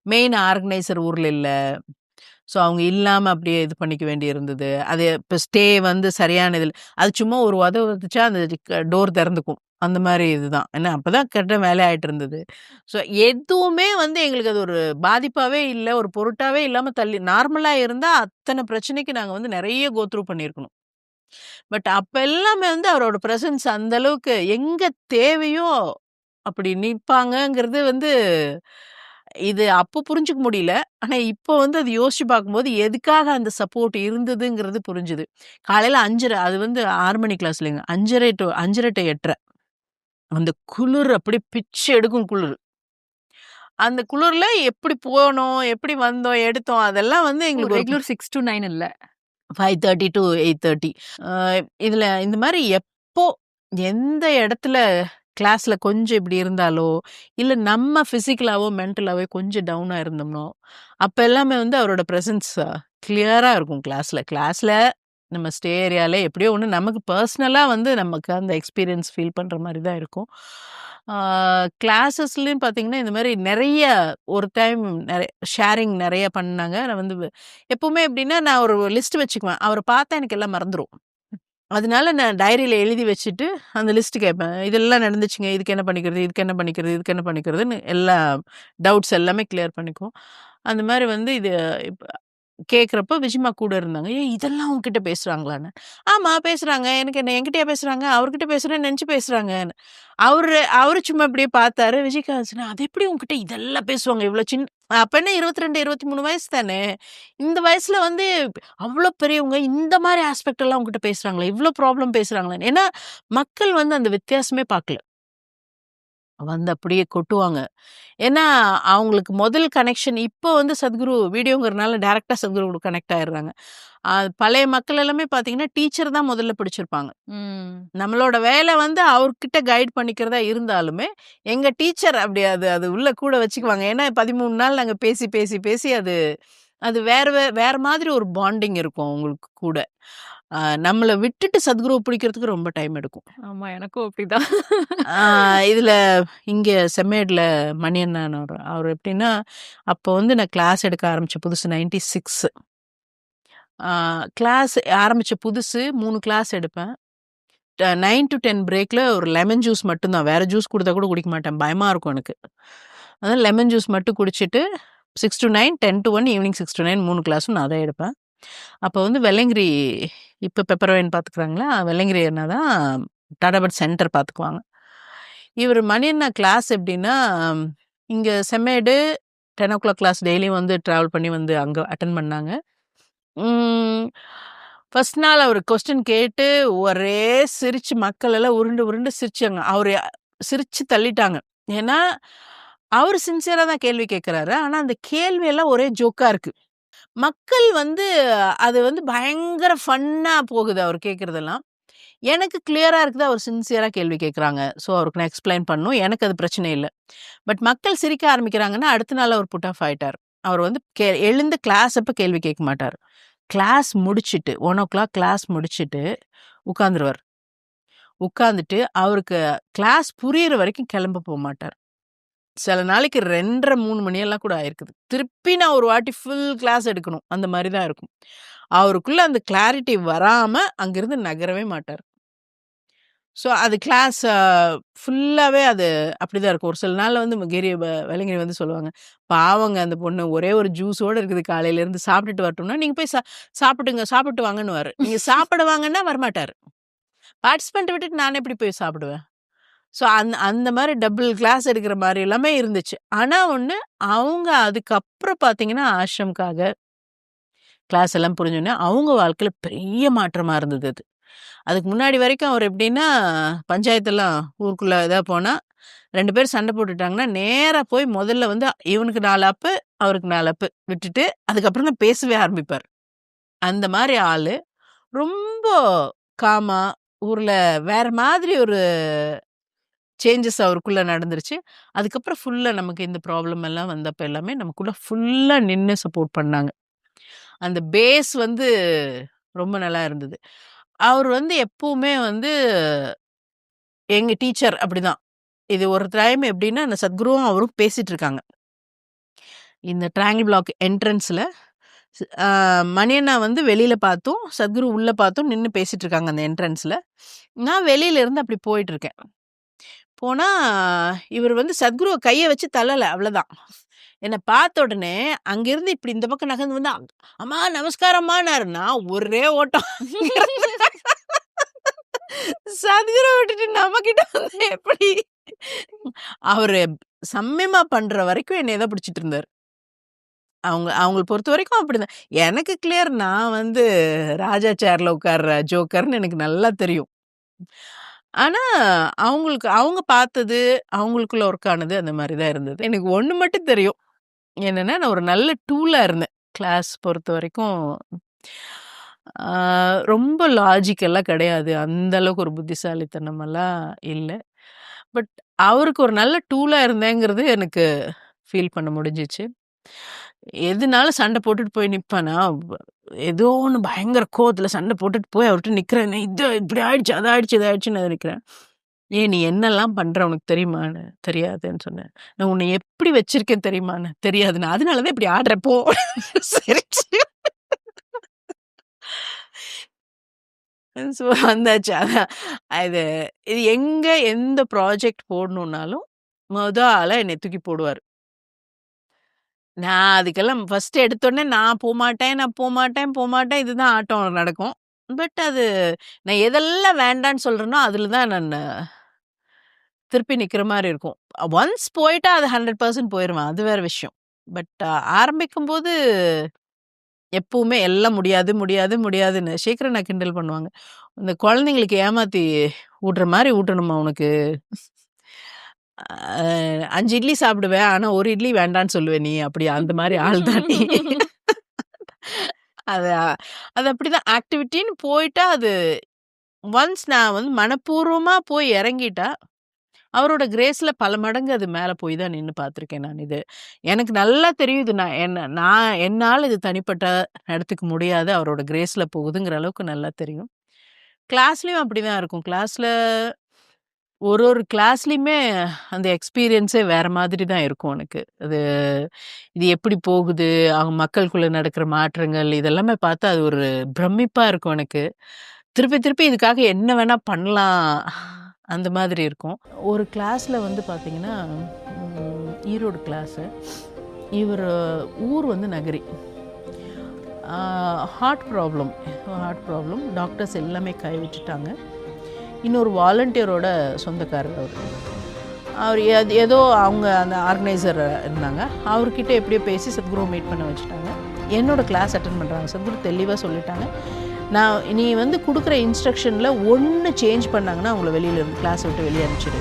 A: மெயின் ஆர்கனைசர் ஊர்ல இல்ல. ஸோ அவங்க இல்லாம அப்படியே இது பண்ணிக்க வேண்டி இருந்தது. அது இப்ப ஸ்டே வந்து சரியான இதில அது சும்மா ஒரு உதவு வச்சா அந்த டோர் திறந்துக்கும். அந்த மாரி இதுதான். ஏன்னா அப்பதான் கரெக்ட்டா வேலை ஆயிட்டு இருந்தது. ஸோ எதுவுமே வந்து எங்களுக்கு அது ஒரு பாதிப்பாவே இல்ல. ஒரு பொருட்டாவே இல்லாம தள்ளி நார்மலா இருந்தா அத்தன பிரச்சனைக்கு நாங்க வந்து நெறைய கோ த்ரூ பண்ணியிருக்கணும். பட் அப்ப எல்லாமே வந்து அவரோட பிரசன்ஸ் அந்த அளவுக்கு எங்க தேவையோ அப்படி நிப்பாங்கங்கிறது வந்து இது அப்போ புரிஞ்சுக்க முடியல. ஆனா இப்போ வந்து அது யோசிச்சு பார்க்கும்போது எதுக்காக அந்த சப்போர்ட் இருந்ததுங்கிறது புரிஞ்சுது. காலையில 5:30 அது வந்து 6 மணி கிளாஸ் இல்லைங்க. 5:30 டூ 5:30 டூ 8:30 அந்த குளிர் அப்படியே பிச்சு எடுக்கும் குளிர். அந்த குளிர்ல எப்படி போனோம், எப்படி வந்தோம், எடுத்தோம் அதெல்லாம் வந்து எங்களுக்கு ஒரு
B: ரெகுலர் 6 to 9 இல்ல.
A: 5:30 to 8:30 அ இதுல இந்த மாரி எப்போ எந்த இடத்துல கிளாஸ்ல கொஞ்சம் இப்படி இருந்தாலோ, இல்ல நம்ம பிசிக்கலாவோ, மென்டலாவோ கொஞ்சம் டவுனா இருந்தோம்னோ, அப்ப எல்லாமே வந்து அவரோட பிரசன்ஸ் கிளியரா இருக்கும் கிளாஸ்ல. கிளாஸ்ல நம்ம ஸ்டே ஏரியால எப்படியோ ஒண்ணு நமக்கு பர்சனலா வந்து நமக்கு அந்த எக்ஸ்பீரியன்ஸ் ஃபீல் பண்ற மாரி தான் இருக்கும். ஆ கிளாஸஸ்லயும் பார்த்தீங்கன்னா, இந்த மாரி நெறைய ஒரு டைம் ஷேரிங் நெறைய பண்ணாங்க. நான் வந்து எப்பவுமே எப்படின்னா, நான் ஒரு லிஸ்ட் வச்சுக்குவேன். அவர பார்த்தா எனக்கு எல்லாம் மறந்துரும். அதனால நான் டைரியில எழுதி வச்சுட்டு, அந்த லிஸ்ட் கேட்பேன். இதெல்லாம் நடந்துச்சுங்க. இதுக்கு என்ன பண்ணிக்கிறது? இதுக்கு என்ன பண்ணிக்கிறது? இதுக்கு என்ன பண்ணிக்கிறதுன்னு எல்லா டவுட்ஸ் எல்லாமே கிளியர் பண்ணிக்குவோம். அந்த மாரி வந்து இது இப்ப கேட்கிறப்போ விஜிமா கூட இருந்தாங்க. "ஏய் இதெல்லாம் உன்கிட்ட பேசுறாங்களான்னு?" "ஆமா பேசுறாங்க. எனக்கு என்ன என்கிட்டயா பேசுறாங்க? அவர்கிட்ட பேசுறேன்னு நெனச்சு பேசுறாங்கன்னு." அவரு சும்மா இப்படியே பார்த்தாரு. விஜயகாந்த் சொன்னா, "அது எப்படி உன்கிட்ட இதெல்லாம் பேசுவாங்க? இவ்ளோ அப்ப என்ன 22, 23 வயசு தானே. இந்த வயசுல வந்து அவ்ளோ பெரியவங்க இந்த மாரி ஆஸ்பெக்ட் எல்லாம் உன்கிட்ட பேசுறாங்களா? இவ்ளோ ப்ராப்ளம் பேசுறாங்களான்னு." ஏன்னா, மக்கள் வந்து அந்த வித்தியாசமே பார்க்கல. வந்து அப்படியே கொட்டுவாங்க. ஏன்னா, அவங்களுக்கு முதல் கனெக்ஷன் இப்போ வந்து சத்குரு வீடியோங்கிறனால டைரக்ட்டா சத்குரு கூட கனெக்ட் ஆயிடுறாங்க. பழைய மக்கள் எல்லாமே பார்த்தீங்கன்னா, டீச்சர் தான் முதல்ல பிடிச்சிருப்பாங்க.
B: ம்.
A: நம்மளோட வேலை வந்து அவர்கிட்ட கைட் பண்ணிக்கிறதா இருந்தாலுமே, எங்க டீச்சர் அப்படி அது அது உள்ள கூட வச்சுக்குவாங்க. ஏன்னா 13 நாள் நாங்க பேசி, பேசி, பேசி அது அது வேற மாதிரி ஒரு பாண்டிங் இருக்கும் அவங்களுக்கு கூட. நம்மள விட்டுட்டு சத்குருவ பிடிக்கிறதுக்கு ரொம்ப டைம் எடுக்கும்.
B: ஆமா, எனக்கும் அப்படிதான்.
A: இதில இங்க செம்மேட்ல மணியண்ணன் அவர் எப்படின்னா, அப்போ வந்து நான் கிளாஸ் எடுக்க ஆரம்பிச்ச புதுசு 96. கிளாஸ் ஆரம்பிச்ச புதுசு 3 கிளாஸ் எடுப்பேன். 9 to 10 பிரேக்ல ஒரு லெமன் ஜூஸ் மட்டும் தான். வேற ஜூஸ் குடுத்தா கூட குடிக்க மாட்டேன். பயமா இருக்கும் எனக்கு. அதனால லெமன் ஜூஸ் மட்டும் குடிச்சிட்டு 6 to 9, 10 to 1, ஈவினிங் 6 to 9 3 கிளாஸும் நான் அதான் எடுப்பேன். அப்போ வந்து வெள்ளங்கிரி இப்ப பெப்பர்வைன் பார்த்துக்கிறாங்களா, வெள்ளங்கிரி அண்ணா தான் டாடாபட் சென்டர் பார்த்துக்குவாங்க. இவர் மணியண்ணா கிளாஸ் எப்படின்னா, இங்க செம்மேடு 10:00 கிளாஸ் டெய்லியும் வந்து ட்ராவல் பண்ணி வந்து அங்க அட்டெண்ட் பண்ணாங்க. ஃபர்ஸ்ட் நாள் அவர் கொஸ்டின் கேட்டு ஒரே சிரிச்சு மக்கள் எல்லாம் உருண்டு உருண்டு சிரிச்சாங்க. அவரு சிரிச்சு தள்ளிட்டாங்க. ஏன்னா, அவரு சின்சியரா தான் கேள்வி கேட்கிறாரு. ஆனா, அந்த கேள்வி எல்லாம் ஒரே ஜோக்கா இருக்கு. மக்கள் வந்து அது வந்து பயங்கர ஃபன்னா போகுது அவர் கேட்கிறதெல்லாம். எனக்கு கிளியரா இருக்குது அவர் சின்சியரா கேள்வி கேட்குறாங்க. ஸோ, அவருக்கு நான் எக்ஸ்பிளைன் பண்ணணும். எனக்கு அது பிரச்சனை இல்ல. பட் மக்கள் சிரிக்க ஆரம்பிக்கிறாங்கன்னா, அடுத்த நாள் அவர் புட் ஆஃப் ஆயிட்டார். அவர் வந்து எழுந்து கிளாஸ் அப்ப கேள்வி கேட்க மாட்டாரு. கிளாஸ் முடிச்சுட்டு 1:00 கிளாஸ் முடிச்சுட்டு உட்காந்துருவார். உட்காந்துட்டு அவருக்கு கிளாஸ் புரியிற வரைக்கும் கிளம்ப போமாட்டார். சில நாளைக்கு 2:30, 3 மணியெல்லாம் கூட ஆயிருக்குது. திருப்பி நான் ஒரு வாட்டி ஃபுல் கிளாஸ் எடுக்கணும். அந்த மாரி தான் இருக்கும். அவருக்குள்ள அந்த கிளாரிட்டி வராம அங்கிருந்து நகரவே மாட்டார். ஸோ, அது கிளாஸ் ஃபுல்லாவே அது அப்படிதான் இருக்கும். ஒரு சில நாள்ல வந்து வெள்ளங்கிரி வந்து சொல்லுவாங்க, "பாவங்க அந்த பொண்ணு ஒரே ஒரு ஜூஸோட இருக்குது காலையிலேருந்து சாப்பிட்டுட்டு வரட்டும்னா, நீங்க போய் சாப்பிட்டுங்க, சாப்பிட்டு வாங்கன்னுவாரு." நீங்க சாப்பிட வாங்கன்னா வரமாட்டாரு. பார்ட்டிசிபென்ட்ட விட்டுட்டு நான் எப்படி போய் சாப்பிடுவேன்? ஸோ, அந்த மாரி டபுள் கிளாஸ் எடுக்கிற மாரி எல்லாமே இருந்துச்சு. ஆனா ஒண்ணு, அவங்க அதுக்கப்புறம் பார்த்தீங்கன்னா, ஆஷ்ரம்க்காக கிளாஸ் எல்லாம் புரிஞ்சோனே, அவங்க வாழ்க்கையில பெரிய மாற்றமா இருந்தது அது. அதுக்கு முன்னாடி வரைக்கும் அவர் எப்படின்னா, பஞ்சாயத்தெல்லாம் ஊருக்குள்ள இதா போனா, 2 பேர் சண்டை போட்டுட்டாங்கன்னா, நேரா போய் முதல்ல வந்து இவனுக்கு 4 அப்பு, அவருக்கு 4 அப்பு விட்டுட்டு, அதுக்கப்புறம் தான் பேசவே ஆரம்பிப்பார். அந்த மாரி ஆளு. ரொம்ப காமா, ஊர்ல வேற மாதிரி ஒரு சேஞ்சஸ் அவருக்குள்ள நடந்துருச்சு. அதுக்கப்புறம் ஃபுல்லா நமக்கு இந்த ப்ராப்ளம் எல்லாம் வந்தப்ப எல்லாமே நமக்குள்ள ஃபுல்லா நின்னு சப்போர்ட் பண்ணாங்க. அந்த பேஸ் வந்து ரொம்ப நல்லா இருந்தது. அவர் வந்து எப்பவுமே வந்து எங்க டீச்சர் அப்படிதான். இது ஒரு டைம் எப்படின்னா, அந்த சத்குருவும் அவரும் பேசிட்டு இருக்காங்க. இந்த ட்ரையாங்கிள் பிளாக் என்ட்ரன்ஸ்ல மணியண்ணா வந்து வெளியில பார்த்தும், சத்குரு உள்ள பார்த்தும் நின்னு பேசிட்டு இருக்காங்க அந்த என்ட்ரன்ஸ்ல. நான் வெளியில இருந்து அப்படி போயிட்டு இருக்கேன். போனா, இவர் வந்து சத்குருவ கைய வச்சு தள்ளல அவ்வளதான். என்ன பார்த்த உடனே அங்கிருந்து இப்படி இந்த பக்கம் நகர்ந்து வந்து, "அம்மா நமஸ்காரம்மான்னாரு." நான் ஒரே ஓட்டம். சத்குருவ விட்டுட்டு நம்மகிட்ட வந்து எப்படி? அவரு சம்மியமா பண்ற வரைக்கும் என்னைய தான் பிடிச்சிட்டு இருந்தாரு. அவங்கள பொறுத்தவரைக்கும் அப்படிதான். எனக்கு கிளியர் நான் வந்து ராஜா சேர்ல உட்கார்ற ஜோக்கர்ன்னு எனக்கு நல்லா தெரியும். ஆனா, அவங்க பார்த்தது, அவங்களுக்குள்ள ஒர்க் ஆனது அந்த மாரி தான் இருந்தது. எனக்கு ஒண்ணு மட்டும் தெரியும். என்னன்னா, நான் ஒரு நல்ல டூலா இருந்தேன். கிளாஸ் பொறுத்தவரைக்கும். ஆ ரொம்ப லாஜிக்கெல்லாம் கிடையாது. அந்த அளவுக்கு ஒரு புத்திசாலித்தனமெல்லாம் இல்ல. பட் அவருக்கு ஒரு நல்ல டூலா இருந்தேங்கிறது எனக்கு ஃபீல் பண்ண முடிஞ்சுச்சு. எதுனாலும் சண்டை போட்டுட்டு போய் நிப்பேனா, ஏதோ ஒண்ணு பயங்கர கோவத்துல சண்டை போட்டுட்டு போய் அவர்ட்ட நிக்கிறேன். இது இப்படி ஆயிடுச்சு, அது ஆயிடுச்சு, இது ஆயிடுச்சுன்னு நினைக்கிறேன். "ஏய் நீ என்னலாம் பண்ற உனக்கு தெரியுமான்னு?" "தெரியாதுன்னு" சொன்னேன். "நான் உன்னை எப்படி வச்சிருக்கேன் தெரியுமான்னு?" "தெரியாதுன்னு." "அதனால தான் இப்படி ஆடுற போ." சிரிச்சு. ஸோ வந்தாச்சு. அதான் இது இது எந்த ப்ராஜெக்ட் போடணும்னாலும், ஆளா என்னைய தூக்கி போடுவாரு. நான் அதுக்கெல்லாம் ஃபர்ஸ்ட் எடுத்தோனே நான் போமாட்டேன். இதுதான் ஆட்டம் நடக்கும். பட் அது நான் எதெல்லாம் வேண்டான்னு சொல்றேனோ, அதில தான் நானு திருப்பி நிக்கிற மாரி இருக்கும். ஒன்ஸ் போயிட்டா அது 100% போயிருவேன். அது வேற விஷயம். பட் ஆரம்பிக்கும்போது எப்பவுமே எல்லாம் முடியாதுன்னு சேகரண்ணா கிண்டல் பண்ணுவாங்க. இந்த குழந்தைங்களுக்கு ஏமாத்தி ஊட்டுற மாரி ஊட்டணுமா உனக்கு? 5 இட்லி சாப்பிடுவேன். ஆனா 1 இட்லி வேண்டான்னு சொல்லுவ நீ. அப்படி அந்த மாரி ஆள் தான் நீ. அது அது அப்படிதான் ஆக்டிவிட்டின்னு போயிட்டா அது ஒன்ஸ் நான் வந்து மனப்பூர்வமா போய் இறங்கிட்டா, அவரோட கிரேஸில் பல மடங்கு அது மேலே போய் தான் நின்று பார்த்துருக்கேன் நான். இது எனக்கு நல்லா தெரியுது. நான் என்னால் இது தனிப்பட்ட நடத்துக்க முடியாது, அவரோட கிரேஸில் போகுதுங்கிற அளவுக்கு நல்லா தெரியும். கிளாஸ்லேயும் அப்படி தான் இருக்கும். கிளாஸில் ஒரு கிளாஸ்லேயுமே அந்த எக்ஸ்பீரியன்ஸே வேறு மாதிரி தான் இருக்கும் எனக்கு. இது எப்படி போகுது, அவங்க மக்களுக்குள்ளே நடக்கிற மாற்றங்கள் இதெல்லாமே பார்த்தா அது ஒரு பிரமிப்பாக இருக்கும் எனக்கு. திருப்பி திருப்பி இதுக்காக என்ன வேணால் பண்ணலாம் அந்த மாதிரி இருக்கும். ஒரு கிளாஸில் வந்து பார்த்திங்கன்னா ஈரோடு கிளாஸு. இவர் ஊர் வந்து நகரி. ஹார்ட் ப்ராப்ளம் டாக்டர்ஸ் எல்லாமே கைவிட்டுட்டாங்க. இன்னொரு வாலண்டியரோட சொந்தக்காரர் அவர் ஏதோ அவங்க அந்த ஆர்கனைசர் இருந்தாங்க. அவர்கிட்ட எப்படியோ பேசி சத்குருவை மீட் பண்ண வச்சுட்டாங்க. என்னோடய கிளாஸ் அட்டன் பண்ணுறாங்க. சத்குரு தெளிவாக சொல்லிட்டாங்க, நீ வந்து கொடுக்குற இன்ஸ்ட்ரக்ஷனில் ஒன்று சேஞ்ச் பண்ணாங்கன்னா அவங்கள கிளாஸை விட்டு வெளியே அனுப்பிச்சிடு.